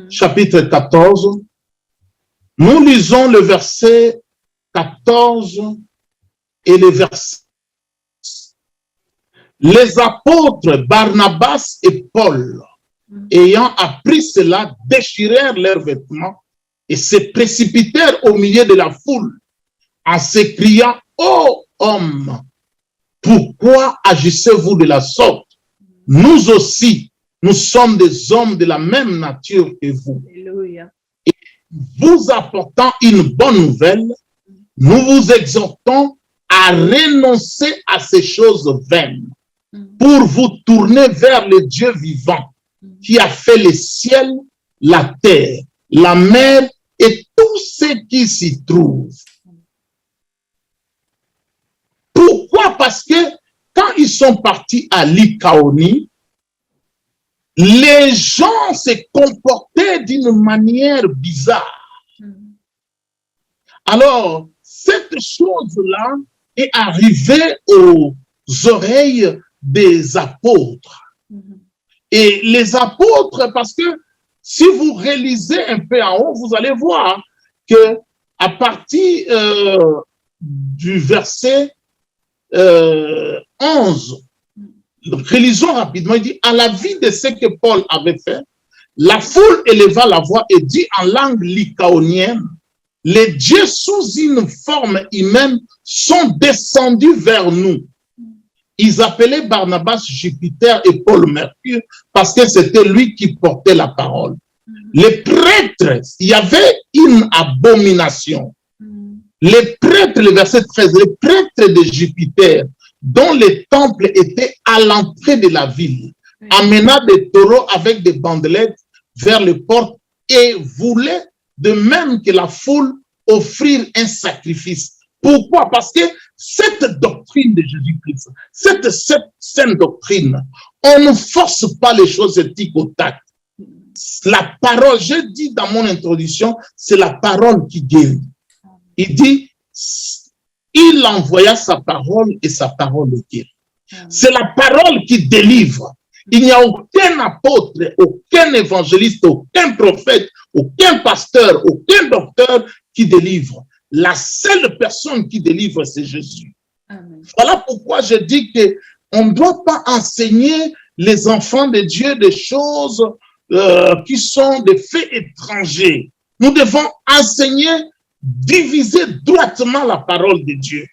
chapitre 14, nous lisons le verset 14 et le verset. Les apôtres Barnabas et Paul, ayant appris cela, déchirèrent leurs vêtements et se précipitèrent au milieu de la foule en s'écriant, ô homme, pourquoi agissez-vous de la sorte? Nous aussi, nous sommes des hommes de la même nature que vous. Alléluia. Vous apportant une bonne nouvelle, nous vous exhortons à renoncer à ces choses vaines pour vous tourner vers le Dieu vivant qui a fait le ciel, la terre, la mer et tout ce qui s'y trouve. Pourquoi? Parce que quand ils sont partis à Lycaonie, les gens se comportaient d'une manière bizarre. Alors, cette chose-là est arrivée aux oreilles des apôtres. Et les apôtres, parce que si vous réalisez un peu en haut, vous allez voir que à partir du verset 11, relisons rapidement, il dit, à la vue de ce que Paul avait fait, la foule éleva la voix et dit en langue lycaonienne, les dieux sous une forme humaine sont descendus vers nous. Ils appelaient Barnabas Jupiter et Paul Mercure parce que c'était lui qui portait la parole. Les prêtres, il y avait une abomination. Les prêtres, le verset 13, les prêtres de Jupiter, dont les temples étaient à l'entrée de la ville, amena des taureaux avec des bandelettes vers les portes et voulaient, de même que la foule, offrir un sacrifice. Pourquoi? Parce que cette doctrine de Jésus-Christ, cette saine doctrine, on ne force pas les choses tic au tac. La parole, je dis dans mon introduction, c'est la parole qui guérit. Il dit, il envoya sa parole et sa parole guérit. C'est la parole qui délivre. Il n'y a aucun apôtre, aucun évangéliste, aucun prophète, aucun pasteur, aucun docteur qui délivre. La seule personne qui délivre, c'est Jésus. Amen. Voilà pourquoi je dis qu'on ne doit pas enseigner les enfants de Dieu des choses qui sont des faits étrangers. Nous devons enseigner, diviser droitement la parole de Dieu.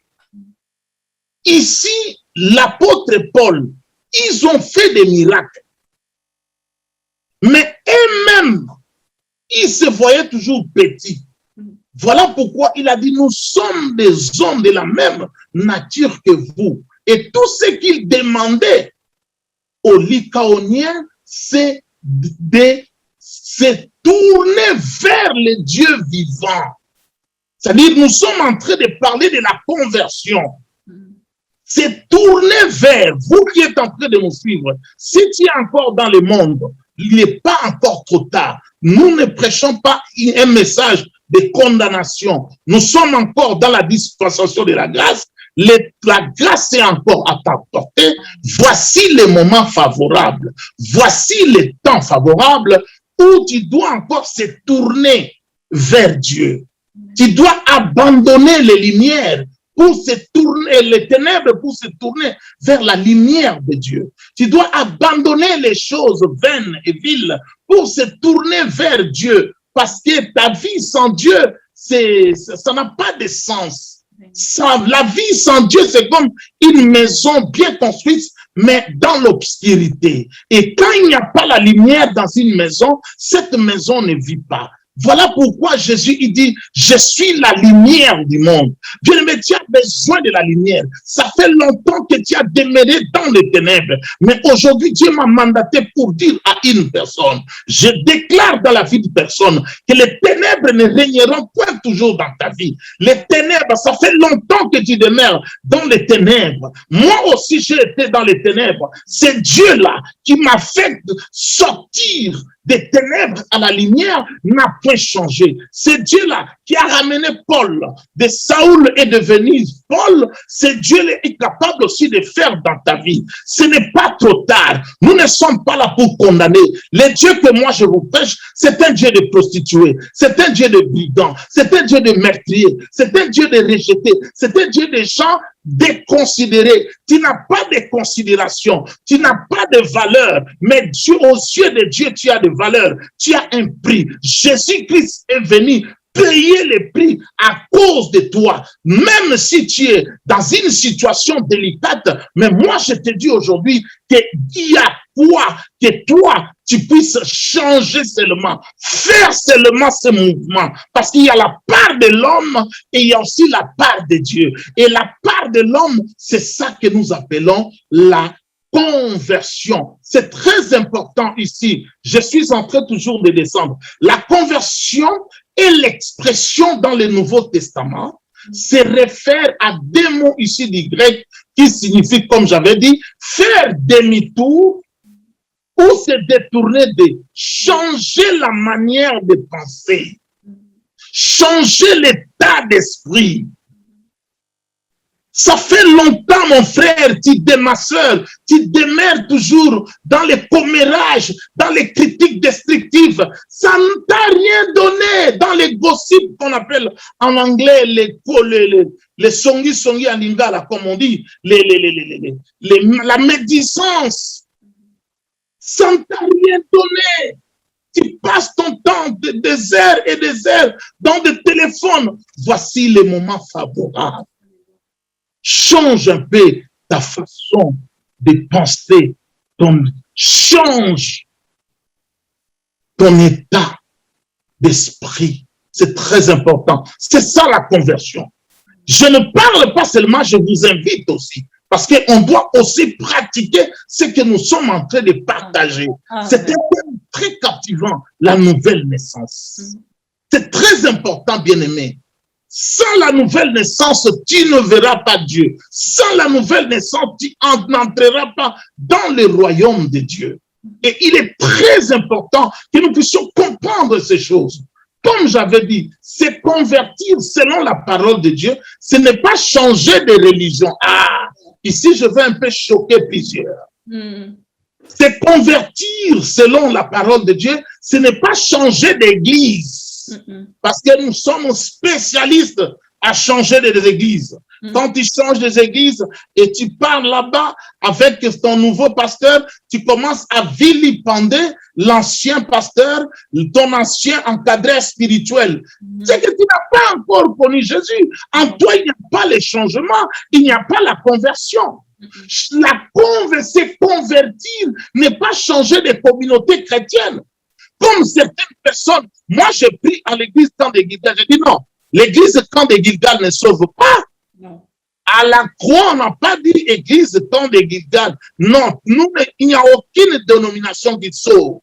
Ici, l'apôtre Paul, ils ont fait des miracles. Mais eux-mêmes, ils se voyaient toujours petits. Voilà pourquoi il a dit, nous sommes des hommes de la même nature que vous. Et tout ce qu'il demandait aux Lycaoniens, c'est de se tourner vers le Dieu vivant. C'est-à-dire, nous sommes en train de parler de la conversion. C'est tourner vers vous qui êtes en train de nous suivre. Si tu es encore dans le monde, il n'est pas encore trop tard. Nous ne prêchons pas un message de condamnation. Nous sommes encore dans la dispensation de la grâce. La grâce est encore à ta portée. Voici les moments favorables. Voici les temps favorables où tu dois encore se tourner vers Dieu. Tu dois abandonner les lumières pour se tourner, les ténèbres pour se tourner vers la lumière de Dieu. Tu dois abandonner les choses vaines et viles pour se tourner vers Dieu. Parce que ta vie sans Dieu, ça n'a pas de sens. La vie sans Dieu, c'est comme une maison bien construite, mais dans l'obscurité. Et quand il n'y a pas la lumière dans une maison, cette maison ne vit pas. Voilà pourquoi Jésus, il dit, je suis la lumière du monde. Bien-aimé, tu as besoin de la lumière. Ça fait longtemps que tu as demeuré dans les ténèbres. Mais aujourd'hui, Dieu m'a mandaté pour dire à une personne, je déclare dans la vie de personne que les ténèbres ne régneront point toujours dans ta vie. Les ténèbres, ça fait longtemps que tu demeures dans les ténèbres. Moi aussi, j'ai été dans les ténèbres. C'est Dieu-là qui m'a fait sortir des ténèbres à la lumière, n'a point changé. C'est Dieu-là qui a ramené Paul de Saoul et de Venise. Paul, c'est Dieu qui est capable aussi de faire dans ta vie. Ce n'est pas trop tard. Nous ne sommes pas là pour condamner. Le Dieu que moi je vous prêche, c'est un Dieu de prostituées, c'est un Dieu de brigands, c'est un Dieu de meurtriers, c'est un Dieu de rejetés, c'est un Dieu des gens déconsidéré, tu n'as pas de considération, tu n'as pas de valeur, mais Dieu, aux yeux de Dieu, tu as de valeur, tu as un prix. Jésus-Christ est venu payer le prix à cause de toi, même si tu es dans une situation délicate. Mais moi, je te dis aujourd'hui qu'il y a quoi que toi, tu puisses changer seulement, faire seulement ce mouvement, parce qu'il y a la part de l'homme et il y a aussi la part de Dieu. Et la part de l'homme, c'est ça que nous appelons la conversion. C'est très important ici. Je suis en train toujours de descendre. La conversion est l'expression dans le Nouveau Testament, se réfère à deux mots ici du grec qui signifient, comme j'avais dit, faire demi-tour ou se détourner de, changer la manière de penser, changer l'état d'esprit. Ça fait longtemps, mon frère, ma soeur, tu demeures toujours dans les commérages, dans les critiques destructives. Ça ne t'a rien donné dans les gossips qu'on appelle en anglais les songi en lingala, comme on dit, la médisance. Ça ne t'a rien donné. Tu passes ton temps des heures et des heures dans des téléphones. Voici les moments favorables. Change un peu ta façon de penser, change ton état d'esprit. C'est très important. C'est ça la conversion. Je ne parle pas seulement, je vous invite aussi, parce qu'on doit aussi pratiquer ce que nous sommes en train de partager. C'est un thème très captivant, la nouvelle naissance. C'est très important, bien-aimé. Sans la nouvelle naissance, tu ne verras pas Dieu. Sans la nouvelle naissance, tu n'entreras pas dans le royaume de Dieu. Et il est très important que nous puissions comprendre ces choses. Comme j'avais dit, se convertir selon la parole de Dieu, ce n'est pas changer de religion. Ah, ici je vais un peu choquer plusieurs. Se convertir selon la parole de Dieu, ce n'est pas changer d'église. Parce que nous sommes spécialistes à changer des églises. Quand tu changes des églises et tu pars là-bas avec ton nouveau pasteur, tu commences à vilipender l'ancien pasteur, ton ancien encadré spirituel. C'est que tu n'as pas encore connu Jésus. En toi, il n'y a pas le changement, il n'y a pas la conversion. Se convertir n'est pas changer de communauté chrétienne. Comme certaines personnes, moi je prie à l'église Camp de Gilgal, je dis non, l'église Camp de Gilgal ne sauve pas. Non. À la croix, on n'a pas dit église Camp de Gilgal. Non, il n'y a aucune dénomination qui sauve.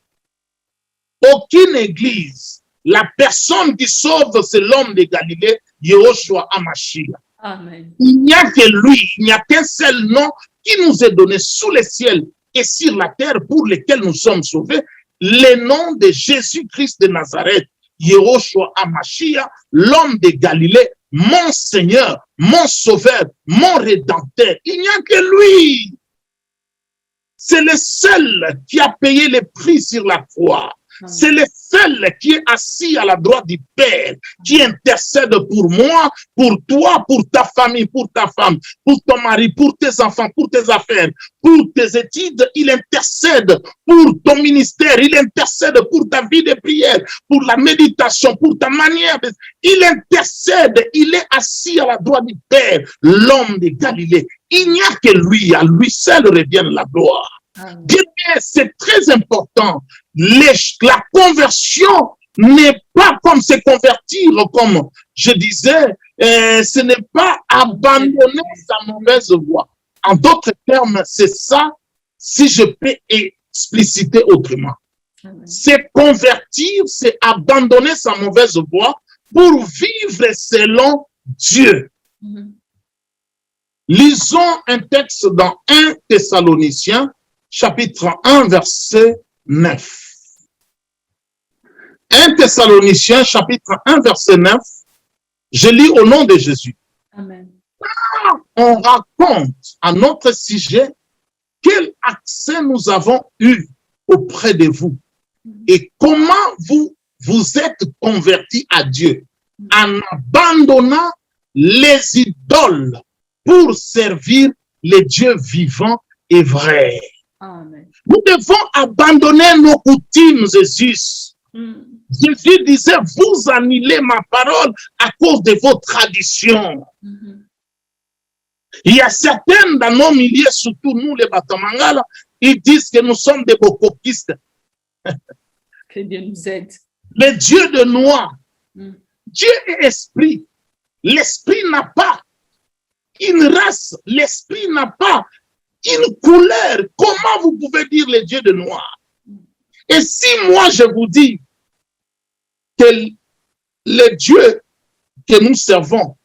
Aucune église. La personne qui sauve, c'est l'homme de Galilée, Yehoshua HaMashiach. Amen. Il n'y a que lui, il n'y a qu'un seul nom qui nous est donné sous le ciel et sur la terre pour lequel nous sommes sauvés. Le nom de Jésus-Christ de Nazareth, Yehoshua HaMashiach, l'homme de Galilée, mon Seigneur, mon Sauveur, mon Rédempteur. Il n'y a que lui. C'est le seul qui a payé le prix sur la croix. C'est le seul qui est assis à la droite du Père, qui intercède pour moi, pour toi, pour ta famille, pour ta femme, pour ton mari, pour tes enfants, pour tes affaires, pour tes études. Il intercède pour ton ministère, il intercède pour ta vie de prière, pour la méditation, pour ta manière de... Il intercède, il est assis à la droite du Père, l'homme de Galilée. Il n'y a que lui, à lui seul revient la gloire. Bien, c'est très important. La conversion n'est pas comme se convertir, comme je disais, ce n'est pas abandonner sa mauvaise voie. En d'autres termes, c'est ça, si je peux expliciter autrement. Se convertir, c'est abandonner sa mauvaise voie pour vivre selon Dieu. Lisons un texte dans 1 Thessaloniciens, chapitre 1, verset 9. 1 Thessaloniciens, chapitre 1, verset 9. Je lis au nom de Jésus. Amen. On raconte à notre sujet quel accès nous avons eu auprès de vous et comment vous êtes convertis à Dieu en abandonnant les idoles pour servir les dieux vivants et vrais. Amen. Nous devons abandonner nos coutumes, Jésus. Jésus disait, vous annulez ma parole à cause de vos traditions. Il y a certains dans nos milieux, surtout nous les Batamangala, ils disent que nous sommes des bokokistes. Que Dieu nous aide. Le Dieu de noix, Dieu est esprit. L'esprit n'a pas une race, l'esprit n'a pas une couleur. Comment vous pouvez dire le Dieu de noir? Et si moi je vous dis que le Dieu que nous servons,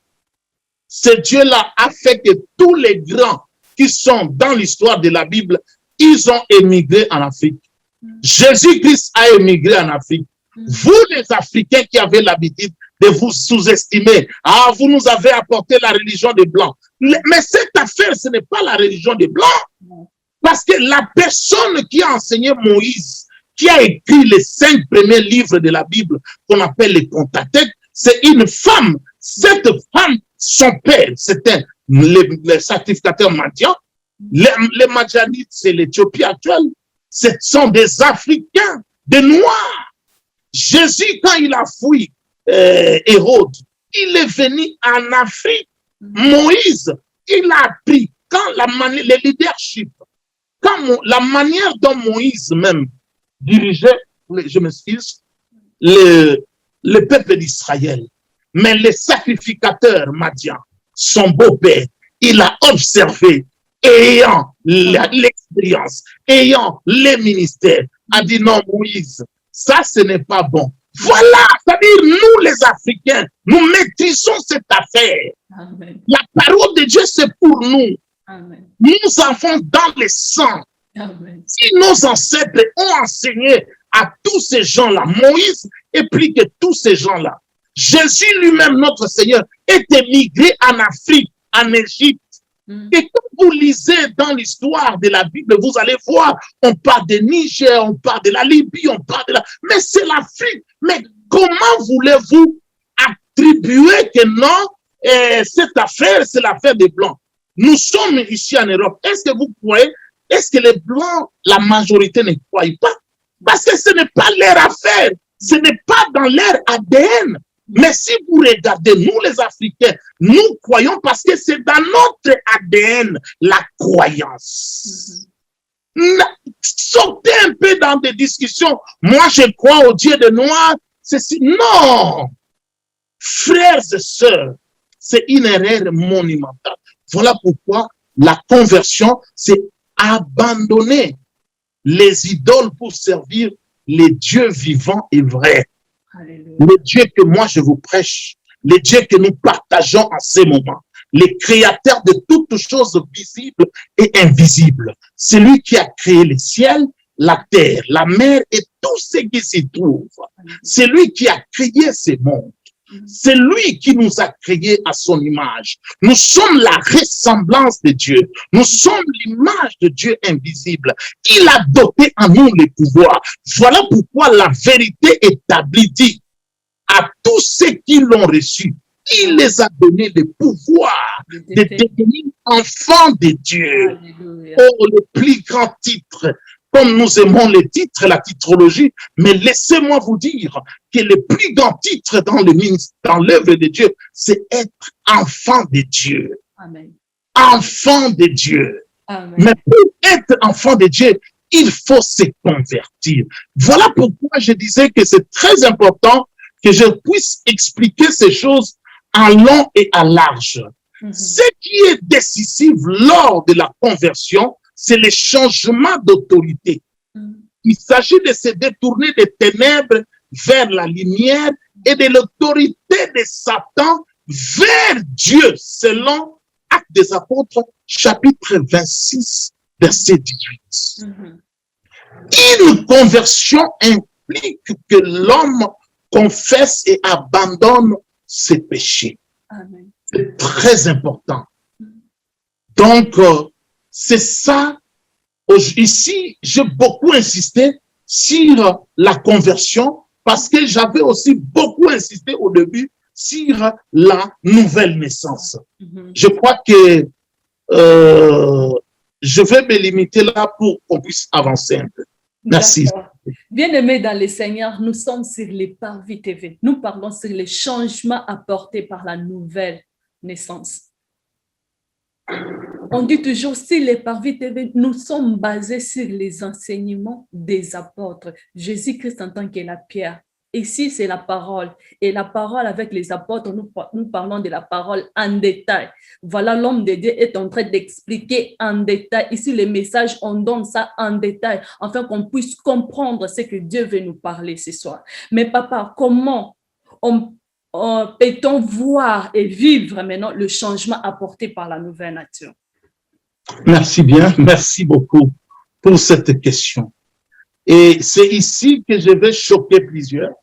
ce Dieu-là a fait que tous les grands qui sont dans l'histoire de la Bible, ils ont émigré en Afrique. Jésus-Christ a émigré en Afrique. Vous les Africains qui avez l'habitude de vous sous-estimer, ah, vous nous avez apporté la religion des Blancs. Mais cette affaire, ce n'est pas la religion des Blancs. Parce que la personne qui a enseigné Moïse, qui a écrit les 5 premiers livres de la Bible, qu'on appelle les Pentateuques, c'est une femme. Cette femme, son père, c'était le sacrificateur Madian. Les Madianites, c'est l'Éthiopie actuelle. Ce sont des Africains, des Noirs. Jésus, quand il a fui Hérode, il est venu en Afrique. Moïse, il a appris quand le leadership, quand la manière dont Moïse même dirigeait, je m'excuse, le peuple d'Israël. Mais le sacrificateur Madian, son beau-père, il a observé, ayant l'expérience, ayant les ministères, a dit non, Moïse, ça ce n'est pas bon. Voilà, c'est-à-dire nous les Africains, nous maîtrisons cette affaire. Amen. La parole de Dieu c'est pour nous. Amen. Nous avons dans le sang. Amen. Si nos ancêtres ont enseigné à tous ces gens-là, Moïse et plus que tous ces gens-là, Jésus lui-même, notre Seigneur, est émigré en Afrique, en Égypte. Et quand vous lisez dans l'histoire de la Bible, vous allez voir, on parle de Niger, on parle de la Libye, on parle de la... Mais c'est l'Afrique. Mais comment voulez-vous attribuer que non, cette affaire, c'est l'affaire des Blancs? Nous sommes ici en Europe. Est-ce que vous croyez, est-ce que les Blancs, la majorité ne croient pas? Parce que ce n'est pas leur affaire. Ce n'est pas dans leur ADN. Mais si vous regardez, nous les Africains, nous croyons parce que c'est dans notre ADN la croyance. Sortez un peu dans des discussions. Moi, je crois au Dieu de noir. Non! Frères et sœurs, c'est une erreur monumentale. Voilà pourquoi la conversion, c'est abandonner les idoles pour servir les dieux vivants et vrais. Alléluia. Le Dieu que moi je vous prêche, le Dieu que nous partageons en ces moments, le créateur de toutes choses visibles et invisibles, c'est lui qui a créé le ciel, la terre, la mer et tout ce qui s'y trouve. C'est lui qui a créé ces mondes. C'est lui qui nous a créés à son image. Nous sommes la ressemblance de Dieu. Nous sommes l'image de Dieu invisible. Il a doté en nous les pouvoirs. Voilà pourquoi la vérité établie dit à tous ceux qui l'ont reçu, il les a donné le pouvoir de devenir enfants de Dieu. Alléluia. Oh, le plus grand titre. Comme nous aimons les titres, la titrologie, mais laissez-moi vous dire que le plus grand titre dans le ministère, dans l'œuvre de Dieu, c'est être enfant de Dieu. Amen. Enfant de Dieu. Amen. Mais pour être enfant de Dieu, il faut se convertir. Voilà pourquoi je disais que c'est très important que je puisse expliquer ces choses en long et en large. Ce qui est décisif lors de la conversion, c'est le changement d'autorité. Il s'agit de se détourner des ténèbres vers la lumière et de l'autorité de Satan vers Dieu, selon Actes des Apôtres, chapitre 26, verset 18. Une conversion implique que l'homme confesse et abandonne ses péchés. Amen. C'est très important. Donc, c'est ça. Ici, j'ai beaucoup insisté sur la conversion parce que j'avais aussi beaucoup insisté au début sur la nouvelle naissance. Mhm. Je crois que je vais me limiter là pour qu'on puisse avancer un peu. Merci. D'accord. Bien-aimés dans le Seigneur, nous sommes sur les Parvis TV. Nous parlons sur les changements apportés par la nouvelle naissance. On dit toujours, sur les Parvis TV, nous sommes basés sur les enseignements des apôtres. Jésus-Christ en tant que la pierre. Ici, c'est la parole. Et la parole avec les apôtres, nous parlons de la parole en détail. Voilà, l'homme de Dieu est en train d'expliquer en détail. Ici, les messages, on donne ça en détail, afin qu'on puisse comprendre ce que Dieu veut nous parler ce soir. Mais papa, comment peut-on voir et vivre maintenant le changement apporté par la nouvelle nature? Merci bien, merci beaucoup pour cette question. Et c'est ici que je vais choquer plusieurs.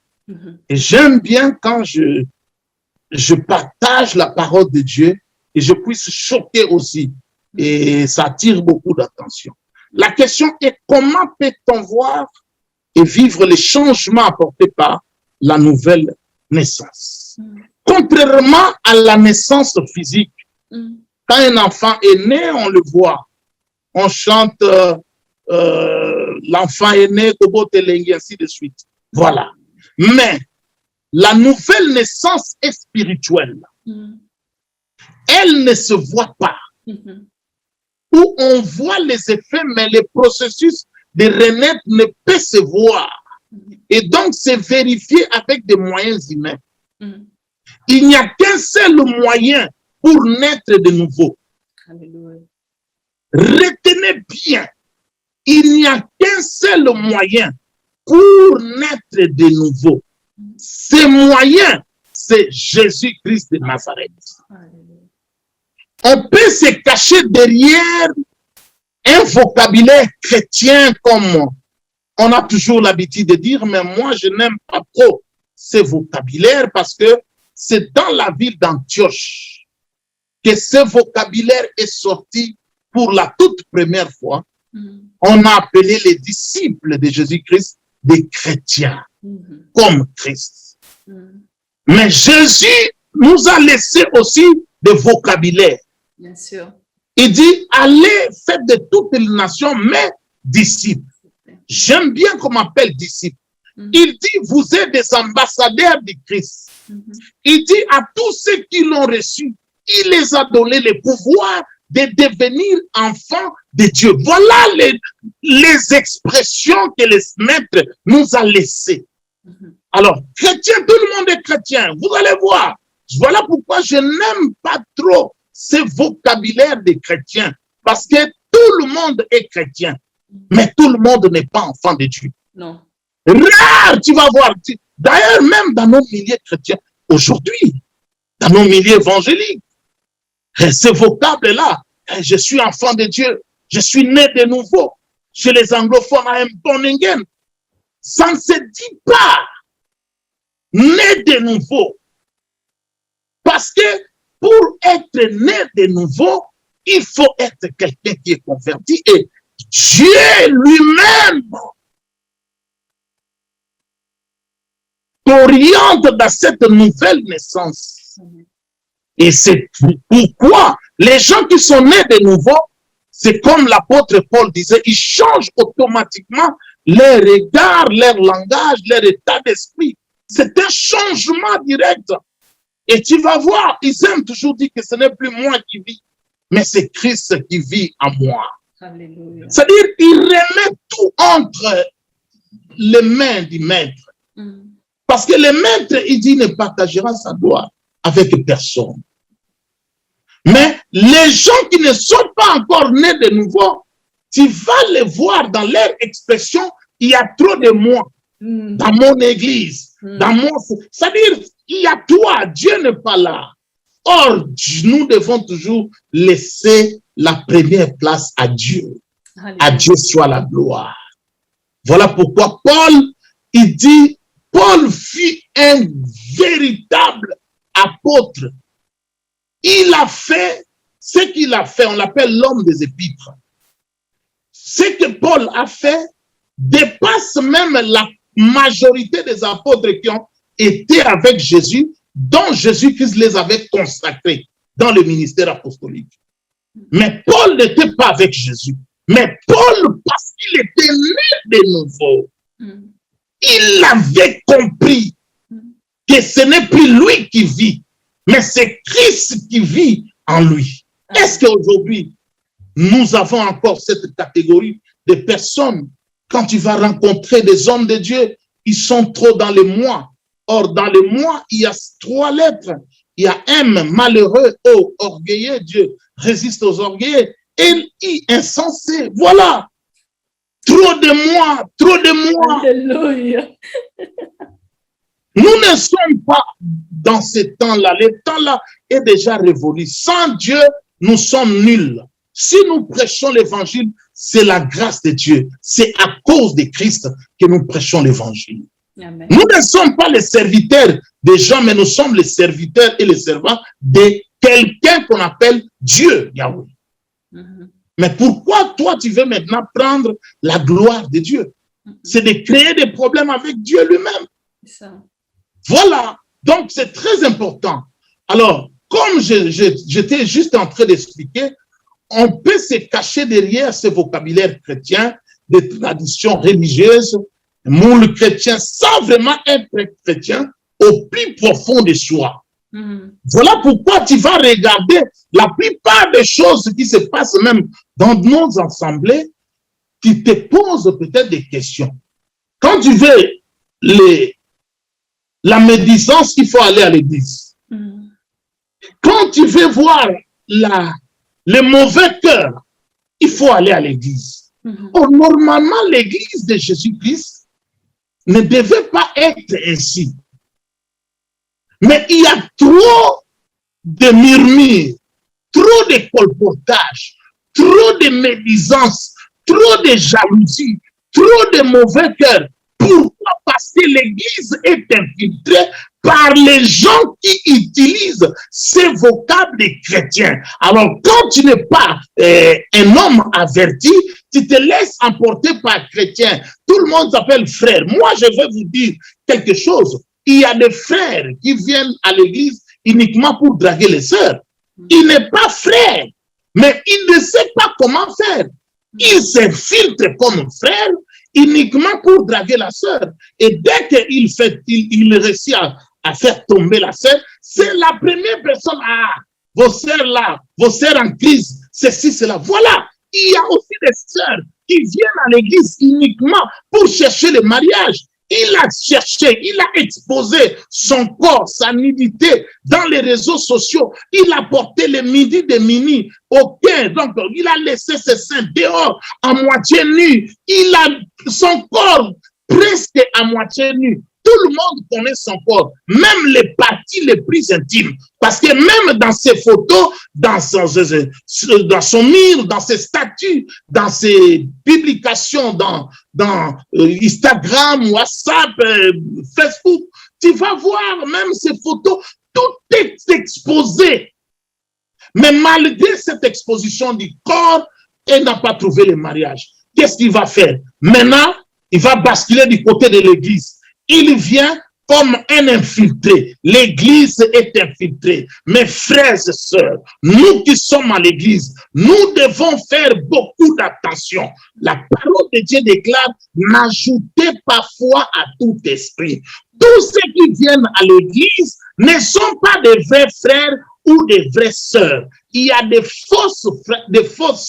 Et j'aime bien quand je partage la parole de Dieu et je puisse choquer aussi. Et ça attire beaucoup d'attention. La question est comment peut-on voir et vivre les changements apportés par la nouvelle naissance? Contrairement à la naissance physique, quand un enfant est né, on le voit. On chante l'enfant est né, ainsi de suite. Voilà. Mais la nouvelle naissance est spirituelle. Elle ne se voit pas. Où on voit les effets, mais le processus de renaître ne peut se voir. Et donc, c'est vérifié avec des moyens humains. Il n'y a qu'un seul moyen pour naître de nouveau. Alléluia. Retenez bien, il n'y a qu'un seul moyen pour naître de nouveau. Ce moyen, c'est Jésus-Christ de Nazareth. On peut se cacher derrière un vocabulaire chrétien comme on a toujours l'habitude de dire, mais moi, je n'aime pas trop ce vocabulaire parce que c'est dans la ville d'Antioche que ce vocabulaire est sorti pour la toute première fois. On a appelé les disciples de Jésus-Christ des chrétiens, comme Christ. Mais Jésus nous a laissé aussi des vocabulaires. Bien sûr. Il dit, allez, faites de toutes les nations mes disciples. J'aime bien qu'on m'appelle disciple. Il dit, vous êtes des ambassadeurs de Christ. Il dit à tous ceux qui l'ont reçu, il les a donné le pouvoir de devenir enfants de Dieu. Voilà les expressions que le Maître nous a laissées. Alors, chrétien, tout le monde est chrétien. Vous allez voir. Voilà pourquoi je n'aime pas trop ce vocabulaire des chrétiens. Parce que tout le monde est chrétien. Mais tout le monde n'est pas enfant de Dieu. Non. Rare, tu vas voir. D'ailleurs, même dans nos milieux chrétiens, aujourd'hui, dans nos milieux évangéliques, ce vocable-là, je suis enfant de Dieu, je suis né de nouveau. Chez les anglophones, I am born again. Ça ne se dit pas né de nouveau. Parce que pour être né de nouveau, il faut être quelqu'un qui est converti. Et Dieu lui-même t'oriente dans cette nouvelle naissance. Et c'est pourquoi les gens qui sont nés de nouveau, c'est comme l'apôtre Paul disait, ils changent automatiquement leur regard, leur langage, leur état d'esprit. C'est un changement direct. Et tu vas voir, ils aiment toujours dire que ce n'est plus moi qui vis, mais c'est Christ qui vit en moi. C'est-à-dire, il remet tout entre les mains du maître. Parce que le maître, il dit, ne partagera sa gloire avec personne. Mais les gens qui ne sont pas encore nés de nouveau, tu vas les voir dans leur expression, il y a trop de moi dans mon église, dans mon... C'est-à-dire, il y a toi, Dieu n'est pas là. Or, nous devons toujours laisser la première place à Dieu. À Dieu soit la gloire. Voilà pourquoi Paul, il dit, Paul fut un véritable apôtre. Il a fait ce qu'il a fait, on l'appelle l'homme des épîtres. Ce que Paul a fait dépasse même la majorité des apôtres qui ont été avec Jésus dont Jésus-Christ les avait consacrés dans le ministère apostolique. Mais Paul n'était pas avec Jésus. Mais Paul, parce qu'il était né de nouveau, il avait compris que ce n'est plus lui qui vit, mais c'est Christ qui vit en lui. Est-ce qu'aujourd'hui, nous avons encore cette catégorie de personnes, quand tu vas rencontrer des hommes de Dieu, ils sont trop dans le moi. Or, dans le moi, il y a 3 lettres. Il y a M, malheureux, O, orgueilleux, Dieu résiste aux orgueilleux, L, I, insensé. Voilà. Trop de moi, trop de moi. Alléluia. Nous ne sommes pas dans ce temps-là. Le temps-là est déjà révolu. Sans Dieu, nous sommes nuls. Si nous prêchons l'évangile, c'est la grâce de Dieu. C'est à cause de Christ que nous prêchons l'évangile. Amen. Nous ne sommes pas les serviteurs des gens, mais nous sommes les serviteurs et les servants de quelqu'un qu'on appelle Dieu, Yahweh. Mais pourquoi toi, tu veux maintenant prendre la gloire de Dieu? C'est de créer des problèmes avec Dieu lui-même. Voilà. Donc, c'est très important. Alors, comme j'étais juste en train d'expliquer, on peut se cacher derrière ce vocabulaire chrétien, des traditions religieuses, moule chrétien, sans vraiment être chrétien au plus profond de soi. Voilà pourquoi tu vas regarder la plupart des choses qui se passent même dans nos assemblées, qui te posent peut-être des questions. Quand tu veux la médisance, il faut aller à l'église. Quand tu veux voir le mauvais cœur, il faut aller à l'église. Or, normalement, l'église de Jésus-Christ ne devait pas être ainsi. Mais il y a trop de murmures, trop de colportage, trop de médisance, trop de jalousie, trop de mauvais cœur. Pourquoi? Parce que l'église est infiltrée par les gens qui utilisent ces vocables des chrétiens. Alors, quand tu n'es pas un homme averti, tu te laisses emporter par chrétien. Tout le monde s'appelle frère. Moi, je vais vous dire quelque chose. Il y a des frères qui viennent à l'église uniquement pour draguer les sœurs. Il n'est pas frère, mais il ne sait pas comment faire. Il s'infiltre comme frère uniquement pour draguer la sœur. Et dès qu'il réussit à faire tomber la sœur, c'est la première personne. Ah, vos sœurs là, vos sœurs en crise, ceci, cela. Voilà. Il y a aussi des sœurs qui viennent à l'église uniquement pour chercher le mariage. Il a cherché, il a exposé son corps, sa nudité dans les réseaux sociaux. Il a porté les midis de minuit au cœur. Donc, il a laissé ses seins dehors à moitié nus. Il a son corps presque à moitié nu. Tout le monde connaît son corps, même les parties les plus intimes. Parce que même dans ses photos, dans son mur, dans ses statuts, dans ses publications, dans Instagram, WhatsApp, Facebook, tu vas voir même ces photos, tout est exposé. Mais malgré cette exposition du corps, elle n'a pas trouvé le mariage. Qu'est-ce qu'il va faire? Maintenant, il va basculer du côté de l'église. Il vient comme un infiltré. L'église est infiltrée. Mes frères et sœurs, nous qui sommes à l'église, nous devons faire beaucoup d'attention. La parole de Dieu déclare, n'ajoutez pas foi à tout esprit. Tous ceux qui viennent à l'église ne sont pas des vrais frères ou des vraies sœurs. Il y a des fausses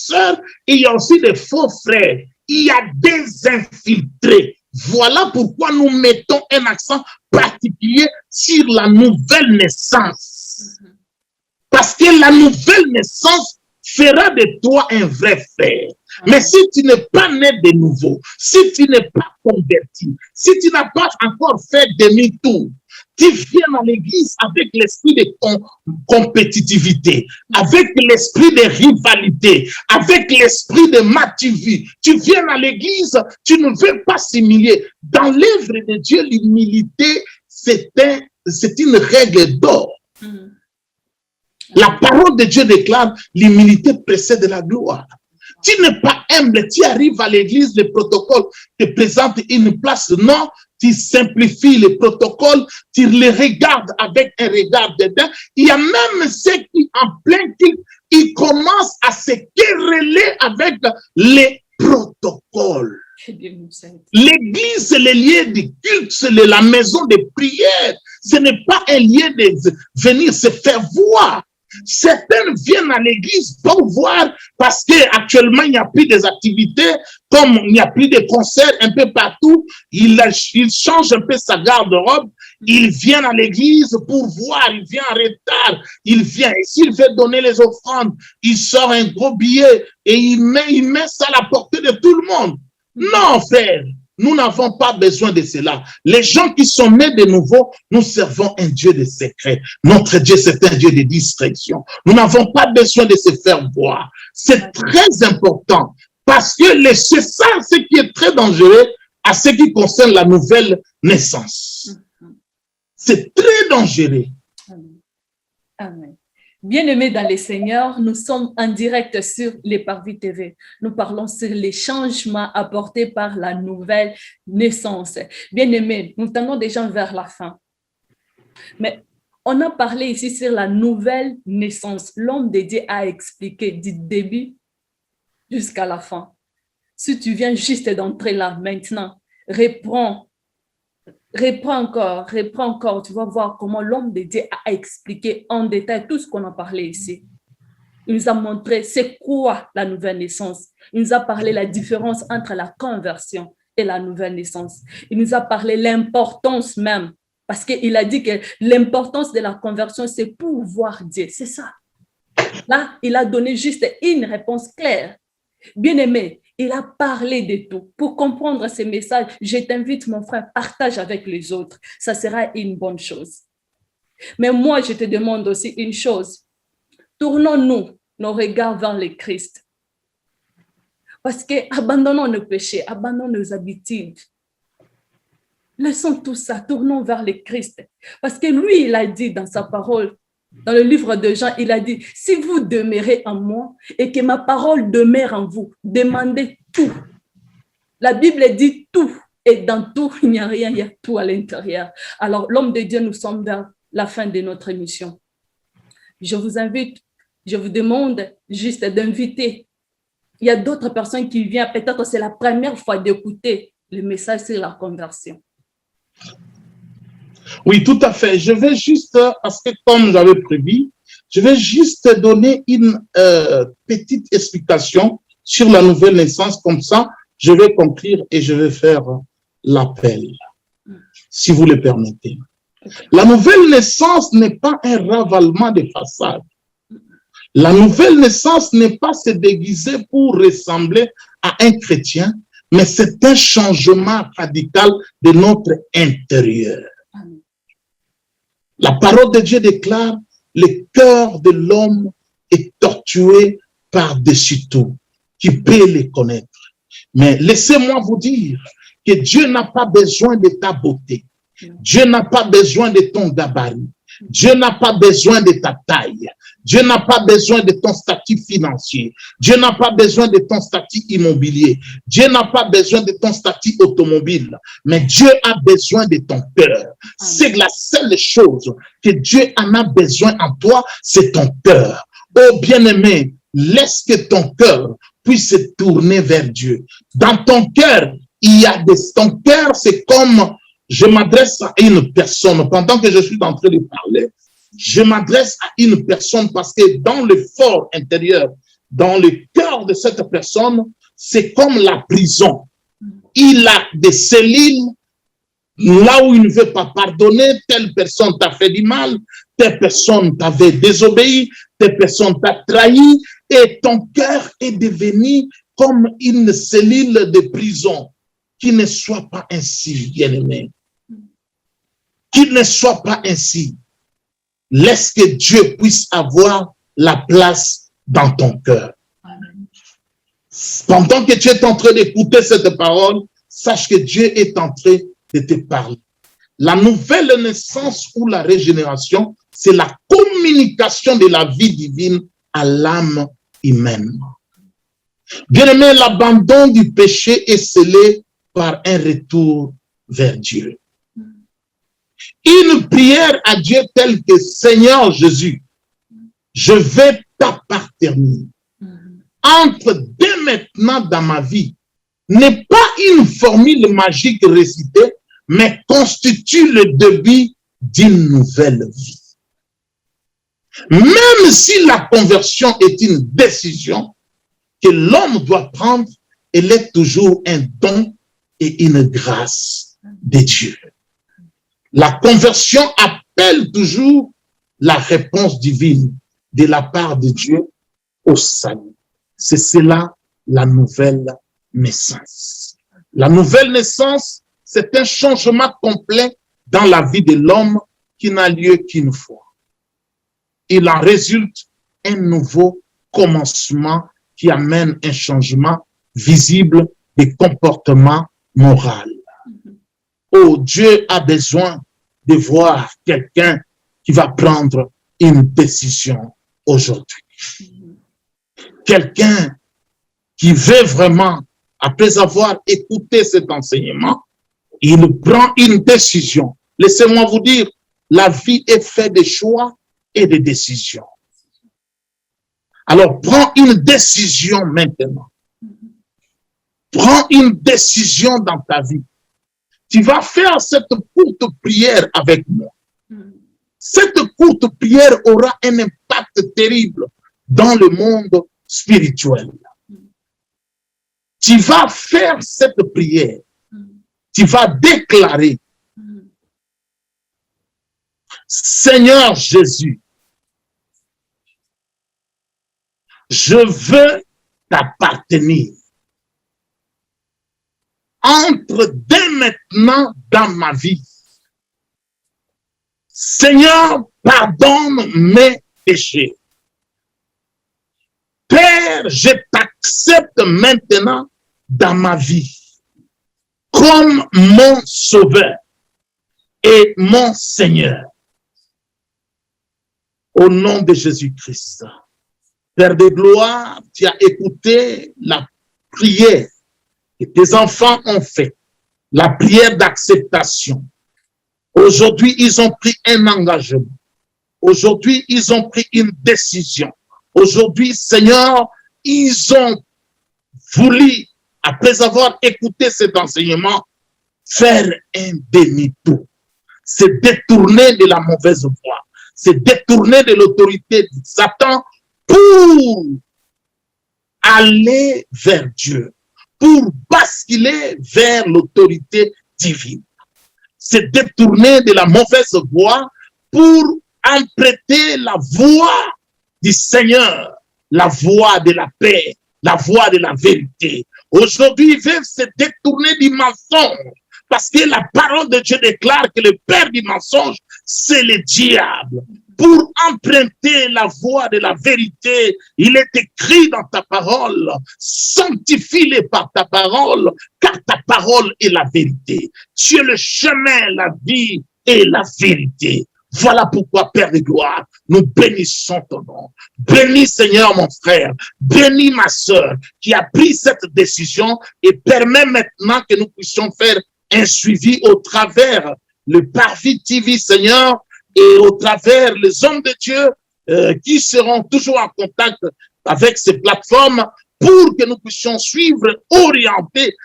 sœurs et il y a aussi des faux frères. Il y a des infiltrés. Voilà pourquoi nous mettons un accent particulier sur la nouvelle naissance. Parce que la nouvelle naissance fera de toi un vrai frère. Mais si tu n'es pas né de nouveau, si tu n'es pas converti, si tu n'as pas encore fait demi-tour, tu viens à l'église avec l'esprit de compétitivité, avec l'esprit de rivalité, avec l'esprit de matuvie. Tu viens à l'église, tu ne veux pas s'humilier. Dans l'œuvre de Dieu, l'humilité, c'est une règle d'or. La parole de Dieu déclare, l'humilité précède la gloire. Tu n'es pas humble, tu arrives à l'église, le protocole te présente une place. Non, tu simplifies les protocoles, tu les regardes avec un regard dédain. Il y a même ceux qui, en plein culte, ils commencent à se quereller avec les protocoles. L'église, c'est le lieu de culte, c'est la maison de prière. Ce n'est pas un lieu de venir se faire voir. Certains viennent à l'église pour voir parce qu'actuellement il n'y a plus des activités, comme il n'y a plus de concerts un peu partout, il change un peu sa garde-robe, il vient à l'église pour voir, il vient en retard, il vient, et s'il veut donner les offrandes, il sort un gros billet et il met ça à la portée de tout le monde. Non, frère, nous n'avons pas besoin de cela. Les gens qui sont nés de nouveau, nous servons un Dieu de secret. Notre Dieu, c'est un Dieu de discrétion. Nous n'avons pas besoin de se faire voir. C'est très important parce que c'est ça ce qui est très dangereux à ce qui concerne la nouvelle naissance. C'est très dangereux. Amen. Bien-aimés dans les Seigneurs, nous sommes en direct sur les Parvis TV. Nous parlons sur les changements apportés par la nouvelle naissance. Bien-aimés, nous tendons déjà vers la fin. Mais on a parlé ici sur la nouvelle naissance. L'homme de Dieu a expliqué du début jusqu'à la fin. Si tu viens juste d'entrer là maintenant, reprends encore, tu vas voir comment l'homme de Dieu a expliqué en détail tout ce qu'on a parlé ici. Il nous a montré c'est quoi la nouvelle naissance. Il nous a parlé la différence entre la conversion et la nouvelle naissance. Il nous a parlé l'importance même, parce qu'il a dit que l'importance de la conversion, c'est pour voir Dieu, c'est ça. Là, il a donné juste une réponse claire. Bien-aimé, il a parlé de tout. Pour comprendre ces messages, je t'invite, mon frère, partage avec les autres. Ça sera une bonne chose. Mais moi, je te demande aussi une chose. Tournons-nous nos regards vers le Christ. Parce que abandonnons nos péchés, abandonnons nos habitudes. Laissons tout ça, tournons vers le Christ. Parce que lui, il a dit dans sa parole, dans le livre de Jean, il a dit, si vous demeurez en moi et que ma parole demeure en vous, demandez tout. La Bible dit tout, et dans tout, il n'y a rien, il y a tout à l'intérieur. Alors, l'homme de Dieu, nous sommes vers la fin de notre émission. Je vous invite, je vous demande juste d'inviter. Il y a d'autres personnes qui viennent, peut-être c'est la première fois d'écouter le message sur la conversion. Oui, tout à fait. Je vais juste, parce que comme j'avais prévu, je vais juste donner une petite explication sur la nouvelle naissance. Comme ça, je vais conclure et je vais faire l'appel, si vous le permettez. La nouvelle naissance n'est pas un ravalement de façade. La nouvelle naissance n'est pas se déguiser pour ressembler à un chrétien, mais c'est un changement radical de notre intérieur. La parole de Dieu déclare, le cœur de l'homme est tortué par-dessus tout. Qui peut le connaître? Mais laissez-moi vous dire que Dieu n'a pas besoin de ta beauté. Dieu n'a pas besoin de ton gabarit. Dieu n'a pas besoin de ta taille. Dieu n'a pas besoin de ton statut financier. Dieu n'a pas besoin de ton statut immobilier. Dieu n'a pas besoin de ton statut automobile. Mais Dieu a besoin de ton cœur. C'est la seule chose que Dieu en a besoin en toi, c'est ton cœur. Oh bien-aimé, laisse que ton cœur puisse se tourner vers Dieu. Dans ton cœur, il y a ton cœur, c'est comme je m'adresse à une personne pendant que je suis en train de parler. Je m'adresse à une personne parce que dans le fort intérieur, dans le cœur de cette personne, c'est comme la prison. Il a des cellules là où il ne veut pas pardonner. Telle personne t'a fait du mal, telle personne t'avait désobéi, telle personne t'a trahi et ton cœur est devenu comme une cellule de prison. Qu'il ne soit pas ainsi, bien-aimé. Qu'il ne soit pas ainsi. Laisse que Dieu puisse avoir la place dans ton cœur. Pendant que tu es en train d'écouter cette parole, sache que Dieu est en train de te parler. La nouvelle naissance ou la régénération, c'est la communication de la vie divine à l'âme humaine. Bien aimé, l'abandon du péché est scellé par un retour vers Dieu. Une prière à Dieu telle que Seigneur Jésus, je vais t'appartenir. Entre dès maintenant dans ma vie, n'est pas une formule magique récitée, mais constitue le début d'une nouvelle vie. Même si la conversion est une décision que l'homme doit prendre, elle est toujours un don et une grâce de Dieu. La conversion appelle toujours la réponse divine de la part de Dieu au salut. C'est cela la nouvelle naissance. La nouvelle naissance, c'est un changement complet dans la vie de l'homme qui n'a lieu qu'une fois. Il en résulte un nouveau commencement qui amène un changement visible des comportements moraux. Oh, Dieu a besoin de voir quelqu'un qui va prendre une décision aujourd'hui. Quelqu'un qui veut vraiment, après avoir écouté cet enseignement, il prend une décision. Laissez-moi vous dire, la vie est faite de choix et de décisions. Alors, prends une décision maintenant. Prends une décision dans ta vie. Tu vas faire cette courte prière avec moi. Cette courte prière aura un impact terrible dans le monde spirituel. Tu vas faire cette prière. Tu vas déclarer, Seigneur Jésus, je veux t'appartenir. Entre dès maintenant dans ma vie. Seigneur, pardonne mes péchés. Père, je t'accepte maintenant dans ma vie comme mon sauveur et mon Seigneur. Au nom de Jésus-Christ. Père de gloire, tu as écouté la prière que tes enfants ont fait, la prière d'acceptation. Aujourd'hui, ils ont pris un engagement. Aujourd'hui, ils ont pris une décision. Aujourd'hui, Seigneur, ils ont voulu, après avoir écouté cet enseignement, faire un demi-tour. Se détourner de la mauvaise voie. Se détourner de l'autorité de Satan pour aller vers Dieu. Pour basculer vers l'autorité divine. Se détourner de la mauvaise voie pour emprunter la voie du Seigneur, la voie de la paix, la voie de la vérité. Aujourd'hui, ils veulent se détourner du mensonge parce que la parole de Dieu déclare que le père du mensonge, c'est le diable. Pour emprunter la voie de la vérité, il est écrit dans ta parole, sanctifie-les par ta parole, car ta parole est la vérité. Tu es le chemin, la vie et la vérité. Voilà pourquoi, Père de gloire, nous bénissons ton nom. Bénis, Seigneur, mon frère. Bénis ma sœur qui a pris cette décision et permet maintenant que nous puissions faire un suivi au travers le Parvis TV, Seigneur, et au travers les hommes de Dieu qui seront toujours en contact avec ces plateformes pour que nous puissions suivre, orienter,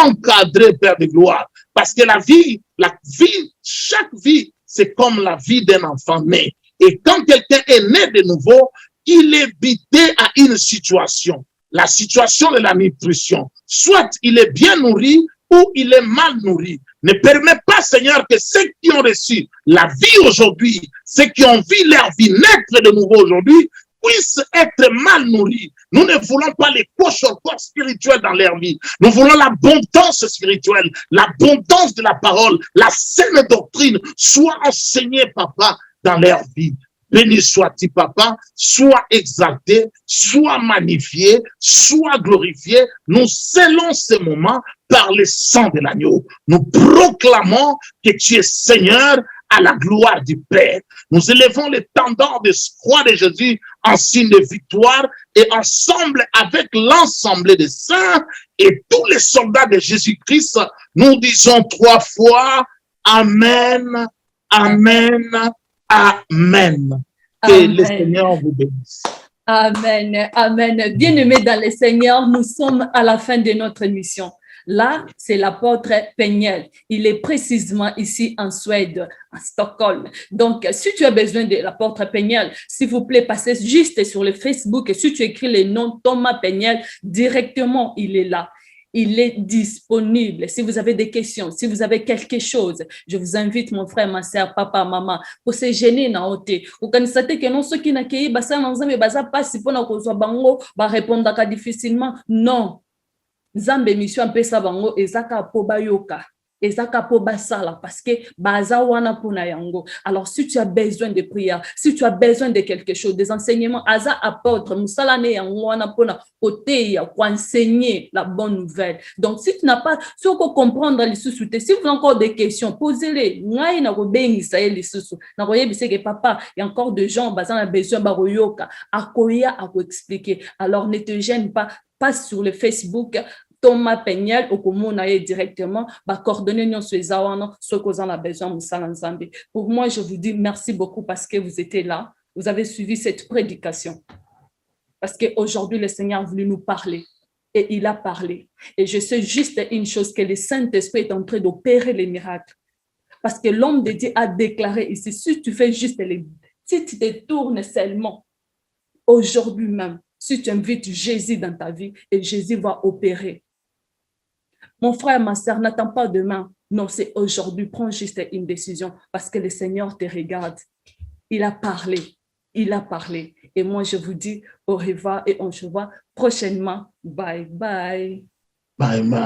encadrer, Père de gloire. Parce que la vie, chaque vie, c'est comme la vie d'un enfant né. Et quand quelqu'un est né de nouveau, il est buté à une situation. La situation de la nutrition. Soit il est bien nourri ou il est mal nourri. Ne permet pas, Seigneur, que ceux qui ont reçu la vie aujourd'hui, ceux qui ont vu leur vie naître de nouveau aujourd'hui, puissent être mal nourris. Nous ne voulons pas les coches au corps spirituel dans leur vie. Nous voulons l'abondance spirituelle, l'abondance de la parole, la saine doctrine soit enseignée, Papa, dans leur vie. Béni sois-tu, Papa, sois exalté, sois magnifié, sois glorifié. Nous scellons ce moment par le sang de l'agneau. Nous proclamons que tu es Seigneur à la gloire du Père. Nous élevons les tendons de croix de Jésus en signe de victoire et ensemble avec l'ensemble des saints et tous les soldats de Jésus-Christ, nous disons 3 fois Amen, Amen, Amen. Que le Seigneur vous bénisse. Amen, amen. Bien-aimés dans le Seigneur, nous sommes à la fin de notre émission. Là, c'est l'apôtre Peniel. Il est précisément ici en Suède, à Stockholm. Donc, si tu as besoin de l'apôtre Peniel, s'il vous plaît, passez juste sur le Facebook et si tu écris le nom Thomas Peniel, directement, il est là. Il est disponible. Si vous avez des questions, si vous avez quelque chose, je vous invite, mon frère, ma soeur, papa, maman, pour se gêner na ote. Vous constatez que non, ceux qui n'ont pas ça, non, mais ça passe pour nous qu'on soit bango, va répondre difficilement. Non. Nzambe mission pesa bango ezaka po bayoka ezaka po basala parce que baza wana pona yango. Alors si tu as besoin de prière, si tu as besoin de quelque chose, des enseignements, aza apôtre musala ne yango wana pona oteya pour enseigner la bonne nouvelle. Donc si tu n'as pas si on peut comprendre les sous si vous avez encore des questions, posez-les. Ngai na ko bengisa les sous na ko yebise que papa, il y a encore des gens baza na besoin baroyoka akoya ako expliquer. Alors ne te gêne pas. Passe sur le Facebook Thomas Peniel au commun directement ba coordonner nous sur zawana ce qu'on a besoin musala nzambe. Pour moi, je vous dis merci beaucoup parce que vous étiez là, vous avez suivi cette prédication. Parce qu'aujourd'hui le Seigneur a voulu nous parler et il a parlé. Et je sais juste une chose, que le Saint-Esprit est en train d'opérer les miracles. Parce que l'homme de Dieu a déclaré ici, si tu fais juste si tu te tournes seulement aujourd'hui même, si tu invites Jésus dans ta vie, et Jésus va opérer. Mon frère, ma soeur, n'attends pas demain. Non, c'est aujourd'hui. Prends juste une décision parce que le Seigneur te regarde. Il a parlé. Il a parlé. Et moi, je vous dis au revoir et on se voit prochainement. Bye, bye. Bye, bye.